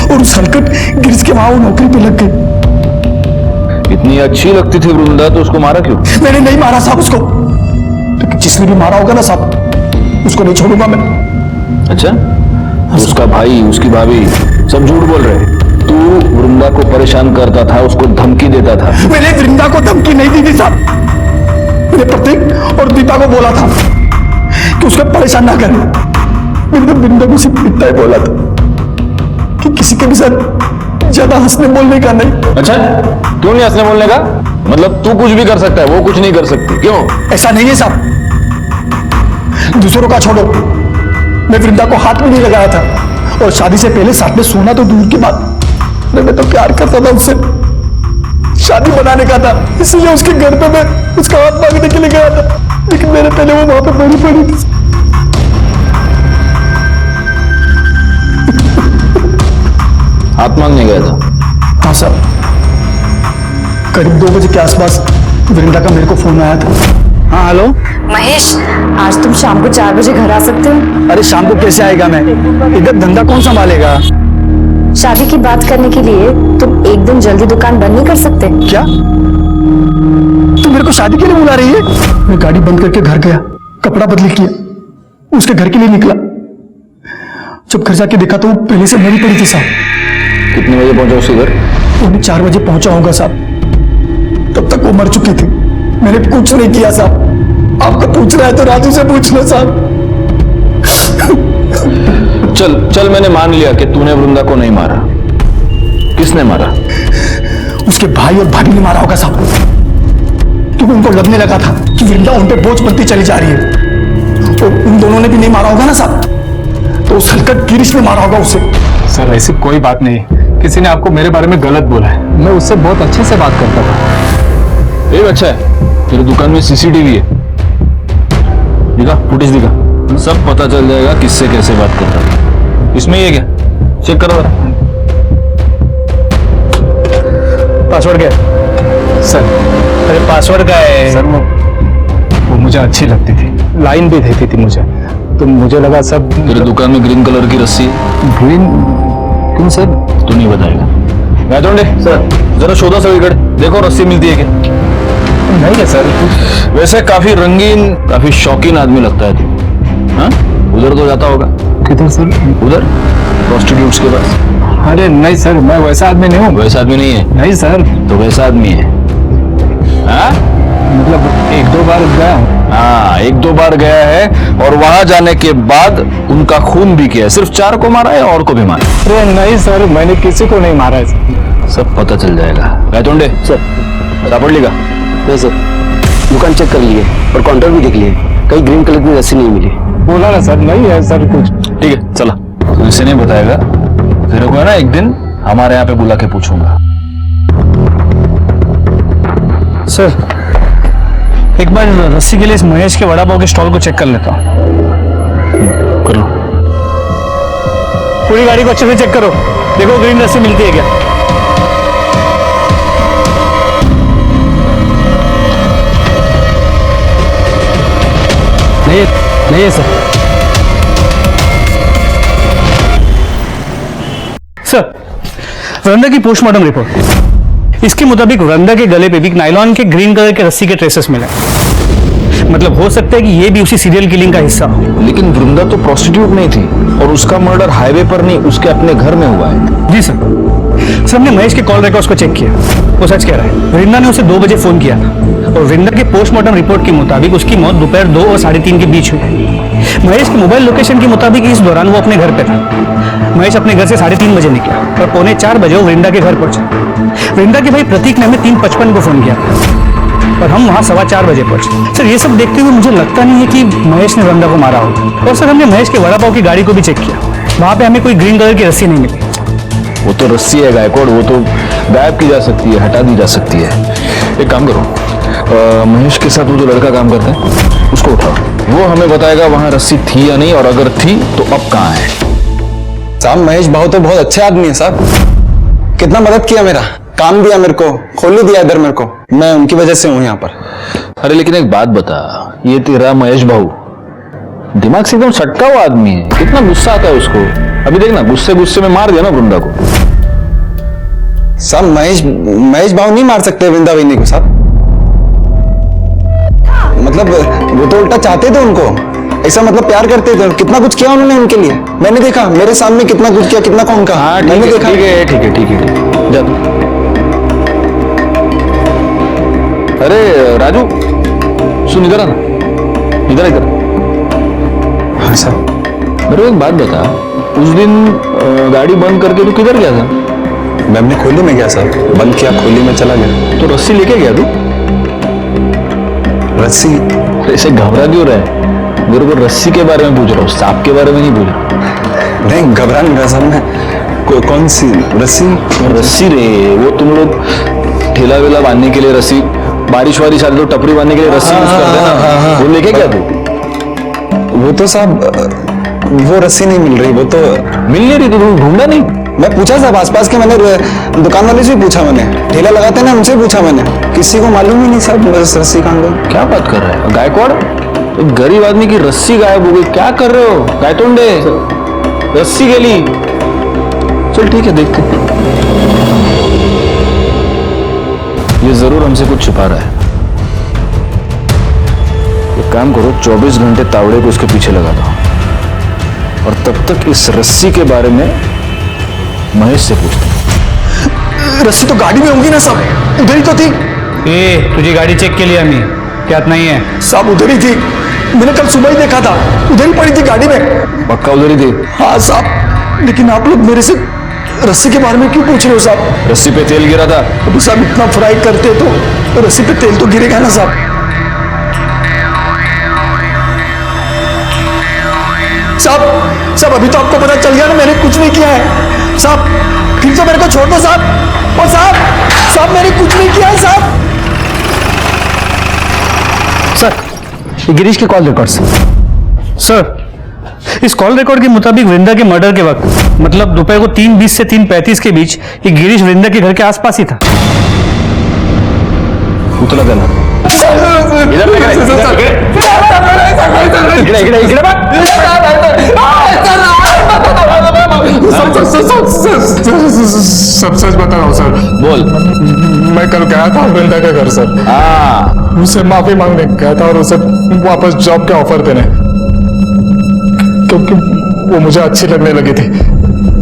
और उस हलकट गिरिश के वहां वो नौकरी पे लग गई। इतनी अच्छी लगती थी वृंदा तो उसको मारा क्यों? मैंने नहीं मारा साहब उसको, लेकिन जिसने भी मारा होगा ना साहब उसको नहीं छोड़ूंगा मैं। अच्छा, उसका भाई, उसकी भाभी सब झूठ बोल रहे। तू वृंदा को परेशान करता था, उसको धमकी देता था। मैंने वृंदा को धमकी नहीं दी थी साहब, मैंने प्रतीक और दीपा को बोला था कि उसको परेशान ना करें। मैंने तो वृंदा को सिर्फ इतना ही बोला था कि किसी के भी साथ ज्यादा हंसने बोलने का नहीं। अच्छा, क्यों नहीं हंसने बोलने का? मतलब तू कुछ भी कर सकता है, वो कुछ नहीं कर सकती, क्यों? ऐसा नहीं है साहब, दूसरों का छोड़ो, मैं वृंदा को हाथ में नहीं लगाया था और शादी से पहले साथ में सोना तो दूर की बात, मैं तो प्यार करता था उससे, शादी बनाने का था, इसलिए उसके घर पे मैं उसका हाथ मांगने के लिए गया था, लेकिन मेरे पहले वो वहां पे मरी पड़ी थी। हाथ मांगने गया था? हाँ साहब, करीब 2 बजे के आसपास वृंदा का मेरे को फोन आया था। हाँ हेलो महेश, आज तुम शाम को 4 बजे घर आ सकते हो? अरे शाम को कैसे आएगा मैं, इधर धंधा कौन संभालेगा? शादी की बात करने के लिए तुम एक दिन जल्दी दुकान बंद नहीं कर सकते? क्या तुम मेरे को शादी के लिए बुला रही है? मैं गाड़ी बंद करके घर गया, कपड़ा बदली किया, उसके घर के लिए निकला। जब घर जाके देखा तो वो पहले से मरी पड़ी थी साहब। कितने बजे पहुंचा उसके घर? 4 बजे पहुंचा होगा साहब, तब तक वो मर चुकी थी। मैंने कुछ नहीं किया साहब, आपको पूछना है तो राजू से पूछ लो साहब। चल चल, मैंने मान लिया कि तूने वृंदा को नहीं मारा। किसने मारा? उसके भाई और भाभी ने मारा होगा साहब, क्योंकि उनको लगने लगा था कि वृंदा उन पे बोझ बनती चली जा रही है, और उन दोनों ने भी नहीं मारा होगा ना साहब, तो उस हलकट गिरीश ने मारा होगा उसे। सर ऐसी कोई बात नहीं, किसी ने आपको मेरे बारे में गलत बोला है, मैं उससे बहुत अच्छे से बात करता था। ये अच्छा है, तेरी दुकान में सीसीटीवी है, दिखा, फुटेज दिखा, सब पता चल जाएगा किससे कैसे बात करता था। इसमें ये क्या, चेक करो। पासवर्ड क्या है? सर अरे पासवर्ड क्या है? सर वो मुझे अच्छी लगती थी, लाइन भी देती थी मुझे, तो मुझे लगा सब। तेरे दुकान में ग्रीन कलर की रस्सी है? ग्रीन क्यों सर? तू नहीं बताएगा। गायतोंडे सर, जरा शोधा सगळीकडे, देखो रस्सी मिलती है क्या? नहीं है सर। वैसे काफी रंगीन, काफी शौकीन आदमी लगता है तू। हाँ, उधर तो जाता होगा। किधर सर? उधर प्रोस्टिट्यूट्स के पास। अरे नहीं सर, मैं वैसा आदमी नहीं हूँ। वैसा आदमी नहीं है? नहीं सर। तो वैसा आदमी है? हाँ, मतलब 1-2 बार गया हूँ। हाँ, 1-2 बार गया है, और वहां जाने के बाद उनका खून भी किया। सिर्फ 4 को मारा है, और को भी मारा? अरे नहीं सर, मैंने किसी को नहीं मारा है। सब पता चल जाएगा। गायतोंडे सर, सापड़ का? नहीं सर, दुकान चेक कर लिए और काउंटर भी देख लिए, कहीं ग्रीन कलर की रस्सी नहीं मिली। बोला ना सर, नहीं है सर कुछ। ठीक है, चला, तो इसे नहीं बताएगा, तेरे को है ना एक दिन हमारे यहाँ पे बुला के पूछूंगा। सर एक बार रस्सी के लिए इस महेश के वड़ा पाव के स्टॉल को चेक कर लेता हूँ। करो। पूरी गाड़ी को अच्छे से चेक करो, देखो ग्रीन रस्सी मिलती है क्या। नहीं है सर। सर, वृंदा की पोस्टमार्टम रिपोर्ट, इसके मुताबिक वृंदा के गले पे भी नायलॉन के ग्रीन कलर के रस्सी के ट्रेसेस मिले। मतलब हो सकता है कि ये भी उसी सीरियल किलिंग का हिस्सा हो। लेकिन वृंदा तो प्रोस्टिट्यूट नहीं थी, और उसका मर्डर हाईवे पर नहीं, उसके अपने घर में हुआ है। जी सर। सर हमने महेश के कॉल रिकॉर्ड्स को चेक किया, वो सच कह रहा है। वृंदा ने उसे 2 बजे फोन किया था और वृंदा के पोस्टमार्टम रिपोर्ट के मुताबिक उसकी मौत दोपहर 2 और 3:30 के बीच हुई है। महेश के मोबाइल लोकेशन के मुताबिक इस दौरान वो अपने घर पे था। महेश अपने घर से 3:30 बजे निकला और 3:45 बजे वो वृंदा के घर पहुंचा। वृंदा के भाई प्रतीक ने हमें 3:55 को फोन किया था और हम वहां 4:15 बजे पहुंचे। सर ये सब देखते हुए मुझे लगता नहीं है कि महेश ने वृंदा को मारा होगा। और सर हमने महेश के वड़ा पाव की गाड़ी को भी चेक किया, वहां पे हमें कोई ग्रीन कलर की रस्सी नहीं मिली। वो तो रस्सी है गायकवाड़, वो तो गायब की जा सकती है, हटा दी जा सकती है। एक काम करो, महेश के साथ वो जो लड़का काम करता है उसको उठाओ, वो हमें बताएगा वहां रस्सी थी या नहीं, और अगर थी तो अब कहाँ है। साहब महेश भाऊ तो बहुत अच्छे आदमी है साहब, कितना मदद किया, मेरा काम दिया, मेरे को खोल दिया इधर मेरे को, मैं उनकी वजह से हूं यहाँ पर। अरे लेकिन एक बात बता, ये तेरा महेश भाऊ दिमाग से एकदम सटका हुआ आदमी है, कितना गुस्सा आता है उसको। अभी देखना, गुस्से गुस्से में मार दिया ना वृंदा को। साहब महेश भाऊ नहीं मार सकते वृंदा वहीनी को साहब, मतलब वो तो उल्टा चाहते थे उनको, ऐसा मतलब प्यार करते थे। कितना कुछ किया उन्होंने उनके लिए, मैंने देखा, मेरे सामने कितना कुछ किया, कितना कौन कहा। हाँ, मैंने देखा। ठीक है जा। अरे राजू सुन, इधर आना, इधर। हाँ साहब। मेरे को एक बात बता, उस दिन गाड़ी बंद करके तू किधर गया था? मैं अपनी खोली में गया साहब, बंद किया, खोली में चला गया। तो रस्सी लेके गया तू? रस्सी? ऐसे घबरा क्यों रहा है? मेरे को रस्सी के बारे में पूछ रहा हूँ, सांप के बारे में नहीं पूछ रहा। नहीं घबरा नहीं रहा साहब मैं। कौन सी रस्सी? रस्सी रे, वो तुम लोग ठेला वेला बांधने के लिए रस्सी, बारिश वारिश आती तो टपरी बांधने के लिए रस्सी यूज करते हैं ना, वो लेके गया तू? वो तो साहब वो रस्सी नहीं मिल रही, वो तो मिल नहीं रही, तो ढूंढा नहीं? मैं पूछा साहब आसपास के, मैंने दुकान वाले से भी पूछा, मैंने ठेला लगाते ना उनसे पूछा, मैंने किसी को मालूम ही नहीं साहब रस्सी कहाँ गई। क्या बात कर रहा है गायकवाड़, एक गरीब आदमी की रस्सी गायब हो गई, क्या कर रहे हो गायतोंडे? रस्सी गली, चल ठीक है देखते। ये जरूर हमसे कुछ छुपा रहा है। एक काम करो, 24 घंटे तावड़े को उसके पीछे लगा दो और तब तक इस रस्सी के बारे में महेश से पूछते। रस्सी तो गाड़ी में होंगी ना साहब, उधर ही तो थी। तुझी गाड़ी चेक के लिए हमें क्या नहीं है साहब? उधर ही थी, मैंने कल सुबह ही देखा था, उधर ही पड़ी थी गाड़ी में। पक्का उधर ही थी? हाँ साहब, लेकिन आप लोग मेरे से रस्सी के बारे में क्यों पूछ रहे हो साहब? रस्सी पे तेल गिरा था। अभी साहब इतना फ्राई करते तो रस्सी पे तेल तो गिरेगा ना साहब। साहब अभी तो आपको पता चल गया ना मैंने कुछ नहीं किया है साहब, फिर से मेरे को छोड़ दो साहब। और साहब मैंने कुछ नहीं किया है साहब। सर गिरीश के कॉल रिकॉर्ड सर, इस कॉल रिकॉर्ड के मुताबिक वृंदा के मर्डर के वक्त मतलब दोपहर को 3:20 से 3:35 के बीच ये गिरीश वृंदा के घर के आसपास ही था। उतला देना सब सच बता रहा हूँ सर। बोल। मैं कल गया था वृंदा के घर सर, उससे माफी मांगने गया था और उसे वापस जॉब के ऑफर देने, क्योंकि वो मुझे अच्छी लगने लगी थी,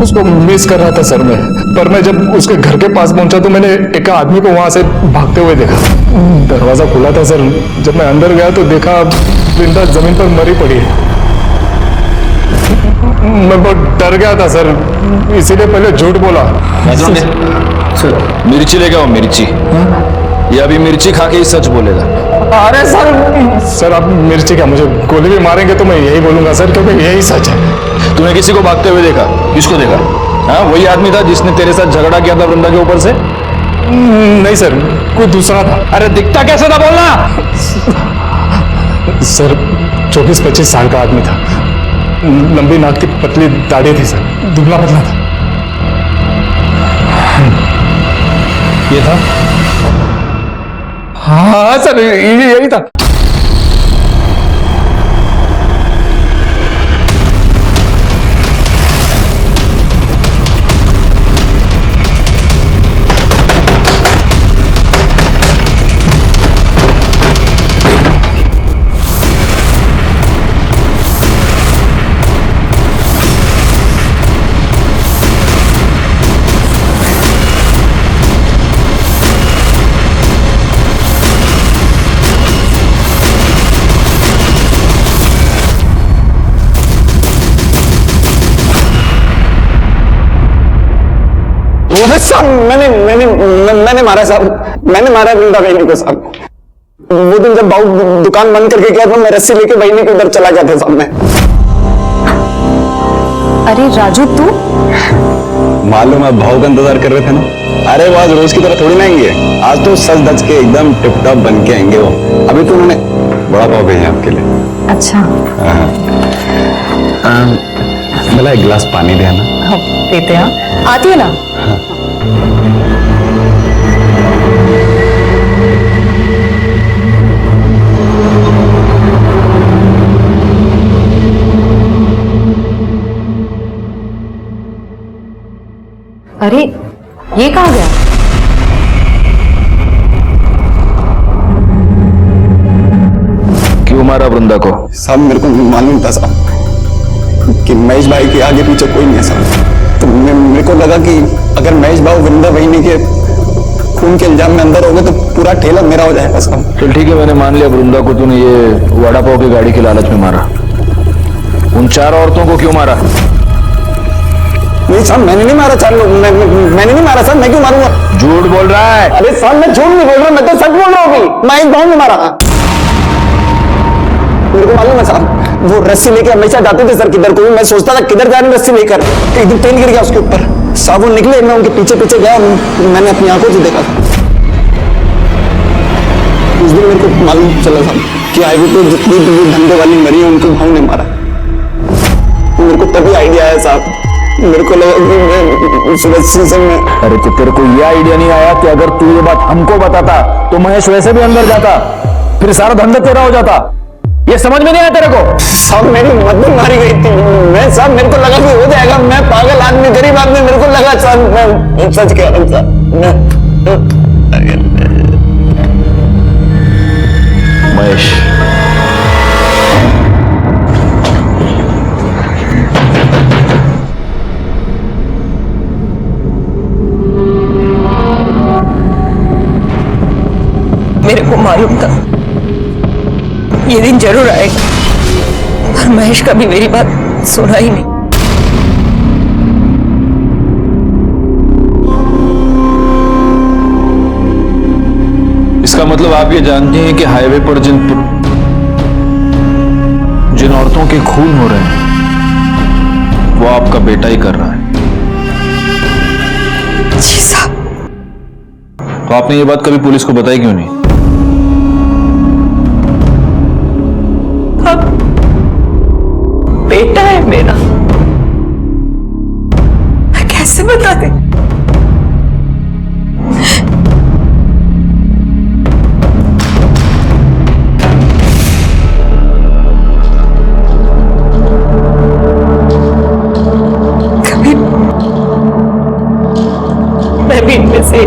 उसको मिस कर रहा था सर मैं। पर मैं जब उसके घर के पास पहुंचा तो मैंने एक आदमी को वहां से भागते हुए देखा। दरवाजा खुला था सर, जब मैं अंदर गया तो देखा वृंदा जमीन पर मरी पड़ी है। मैं बहुत डर गया था सर, इसीलिए पहले झूठ बोला। मिर्ची लेके आओ, मिर्ची। ये अभी मिर्ची खा के ही सच बोलेगा। अरे सर आप मिर्ची क्या, मुझे गोली भी मारेंगे तो मैं यही बोलूंगा सर, क्योंकि यही सच है। तूने किसी को भागते हुए देखा? किसको देखा? हाँ वही आदमी था जिसने तेरे साथ झगड़ा किया था वृंदा के ऊपर से? नहीं सर, कोई दूसरा था। अरे दिखता कैसा था बोलना। सर 24-25 साल का आदमी था, लंबी नाक की पतली दाढ़ी थी सर, दुबला पतला था। ये था? हाँ सर यही था। वो साहब मैंने मारा साहब, मैंने मारा वृंदा बहनी को साहब। वो दिन जब बाबू दुकान बंद करके गया था, मैं रस्सी लेके बहनी को उधर चला गया था साहब मैं। अरे राजू तू मालूम है भाव का इंतजार कर रहे थे ना। अरे वो आज रोज की तरह थोड़ी ना आएंगे, आज तो सज धज के एकदम टिप टॉप बन के आएंगे वो। अभी तो उन्होंने बड़ा पाव भेजा आपके लिए। अच्छा मिला एक गिलास पानी दे ना। हाँ, देते हैं, आती है ना। अरे ये कहाँ गया? क्यों मारा वृंदा को? साहब मेरे को मालूम था साहब कि महेश भाई के आगे पीछे कोई नहीं है साहब। तो मेरे को लगा कि अगर महेश भाई वृंदा बहनी के खून के इल्जाम में अंदर हो गए तो पूरा ठेला मेरा हो जाएगा साहब। चल ठीक है, मैंने मान लिया वृंदा को तूने ये वड़ा पाव की गाड़ी की लालच में मारा। उन 4 औरतों को क्यों मारा? नहीं साहब मैंने नहीं मारा 4 लोग, मैंने नहीं मारा साहब। मैं क्यों मारूंगा? झूठ बोल रहा है। अरे साहब मैं झूठ नहीं बोल रहा, मैं तो सच बोल रहा हूँ। मैं एक भाव में मारा। मेरे को मालूम है साहब, वो रस्सी लेके हमेशा जाते थे सर किधर को भी। मैं सोचता था किधर जा रहे रस्सी लेकर, एक दिन तेल गिर गया उसके ऊपर। साहब वो निकले, मैं उनके पीछे पीछे गया, मैंने अपनी आंखों से देखा था। उस दिन मेरे को मालूम चला साहब कि हाईवे पे जितनी भी धंधे वाली मरी है उनको भाव ने मारा। मेरे को तभी आइडिया आया साहब, मेरे को लगा कि मैं उस रस्सी से मैं। अरे तो तेरे को यह आइडिया नहीं आया कि अगर तू ये बात हमको बताता तो महेश वैसे भी अंदर जाता, फिर सारा धंधा तेरा हो जाता? ये समझ में नहीं आया तेरे को? साहब मेरी मदद मारी गई थी। मैं साहब मेरे को लगा कि हो जाएगा, मैं पागल आदमी गरीब आदमी, मेरे को लगा साहब मैं सच कह रहा हूं साहब। महेश मेरे को मालूम था ये दिन जरूर आएगा, पर महेश कभी मेरी बात सुना ही नहीं। इसका मतलब आप ये जानते हैं कि हाईवे पर जिन औरतों के खून हो रहे हैं वो आपका बेटा ही कर रहा है। जी साहब। तो आपने ये बात कभी पुलिस को बताई क्यों नहीं? बेटा है मेरा, मैं कैसे बता दे? कभी मैं भी इनमें से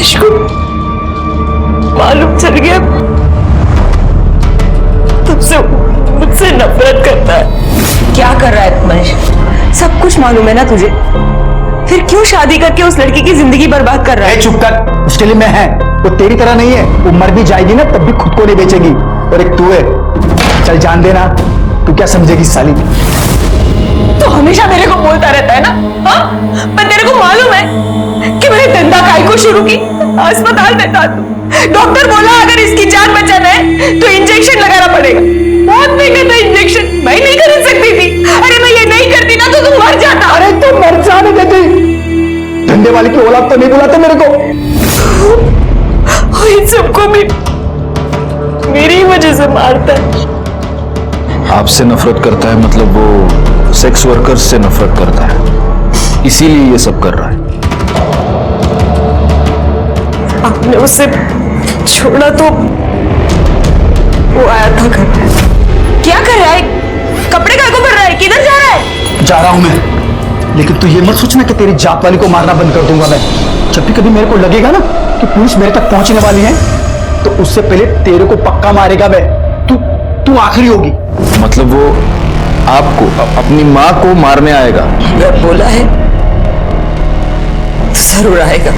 इसको मालूम चल गया तुमसे मुझसे नफरत करता है। क्या कर रहा है महेश? सब कुछ मालूम है ना तुझे, फिर क्यों शादी करके उस लड़की की जिंदगी बर्बाद कर रहा है? चुप कर, उसके लिए मैं है, वो तेरी तरह नहीं है। वो मर भी जाएगी ना तब भी खुद को नहीं बेचेगी, और एक तू है। चल जान देना, तू क्या समझेगी साली? तो हमेशा मेरे को बोलता रहता है ना, हाँ? पर तेरे को मालूम है कि मैंने धंधा काय को शुरू की? अस्पताल में था, डॉक्टर बोला अगर इसकी जान बचाना है तो इंजेक्शन लगाना पड़ेगा। बहुत महंगा था इंजेक्शन, मैं नहीं खरीद सकती थी। अरे मैं ये नहीं करती ना तो तुम मर जाता। अरे तू मर जाने देती, धंधे वाले की औलाद तो नहीं बुलाते मेरे को। इन सबको भी मेरी वजह से मारता है। आपसे नफरत करता है मतलब वो सेक्स वर्कर्स से नफरत करता है, इसीलिए ये सब कर रहा है। आपने उसे छोड़ा तो वो आया था घर में। क्या कर रहा है? कपड़े का को भर रहा है? किधर जा रहा है? जा रहा हूं मैं, लेकिन तू ये मत सोचना कि तेरी जात वाली को मारना बंद कर दूंगा मैं। जब भी कभी मेरे को लगेगा ना कि पुलिस मेरे तक पहुंचने वाली है तो उससे पहले तेरे को पक्का मारेगा मैं। तू आखिरी होगी। मतलब वो आपको अपनी माँ को मारने आएगा? अगर बोला है तो जरूर आएगा।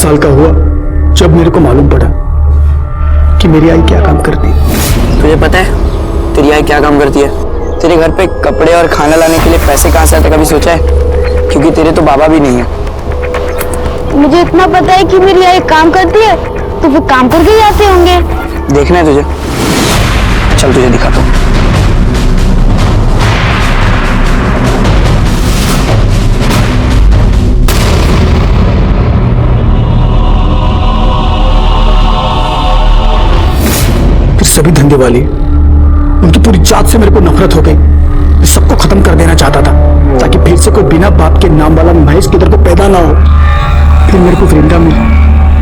साल का हुआ जब मेरे को मालूम पड़ा कि मेरी आई क्या काम करती है। तुझे पता है तेरी आई क्या काम करती है? तेरे घर पे कपड़े और खाना लाने के लिए पैसे कहाँ से आते कभी सोचा है? क्योंकि तेरे तो बाबा भी नहीं है। मुझे इतना पता है कि मेरी आई काम करती है, तो फिर काम करके ही आते होंगे। देखना है तुझे? चल तुझे दिखाता हूँ। फिर सभी धंधे वाले, उनकी पूरी जात से मेरे को नफरत हो गई। मैं सबको खत्म कर देना चाहता था ताकि फिर से कोई बिना बाप के नाम वाला महेश किधर को पैदा ना हो। फिर मेरे को वृंदा मिली।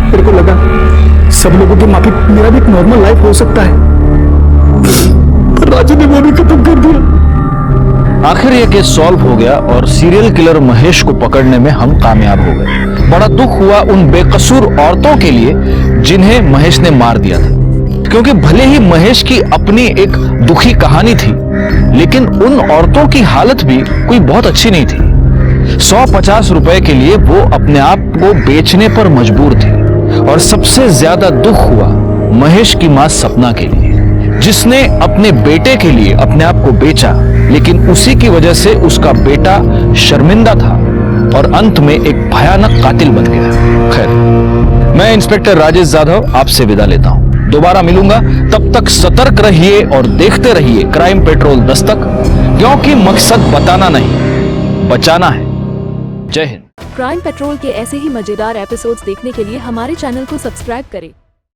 मेरे को लगा सब लोगों की माफी मेरा भी एक नॉर्मल लाइफ हो सकता है, पर राजू ने वो भी खत्म कर दिया। आखिर यह केस सॉल्व हो गया और सीरियल किलर महेश को पकड़ने में हम कामयाब हो गए। बड़ा दुख हुआ उन बेकसूर औरतों के लिए जिन्हें महेश ने मार दिया था, क्योंकि भले ही महेश की अपनी एक दुखी कहानी थी, लेकिन उन औरतों की हालत भी कोई बहुत अच्छी नहीं थी। 150 रुपए के लिए वो अपने आप को बेचने पर मजबूर थी। और सबसे ज्यादा दुख हुआ महेश की मां सपना के लिए, जिसने अपने बेटे के लिए अपने आप को बेचा, लेकिन उसी की वजह से उसका बेटा शर्मिंदा था और अंत में एक भयानक कातिल बन गया। खैर, मैं इंस्पेक्टर राजेश जाधव आपसे विदा लेता हूं। दोबारा मिलूंगा, तब तक सतर्क रहिए और देखते रहिए क्राइम पेट्रोल दस्तक, क्योंकि मकसद बताना नहीं, बचाना है। जय हिंद। क्राइम पेट्रोल के ऐसे ही मजेदार एपिसोड्स देखने के लिए हमारे चैनल को सब्सक्राइब करें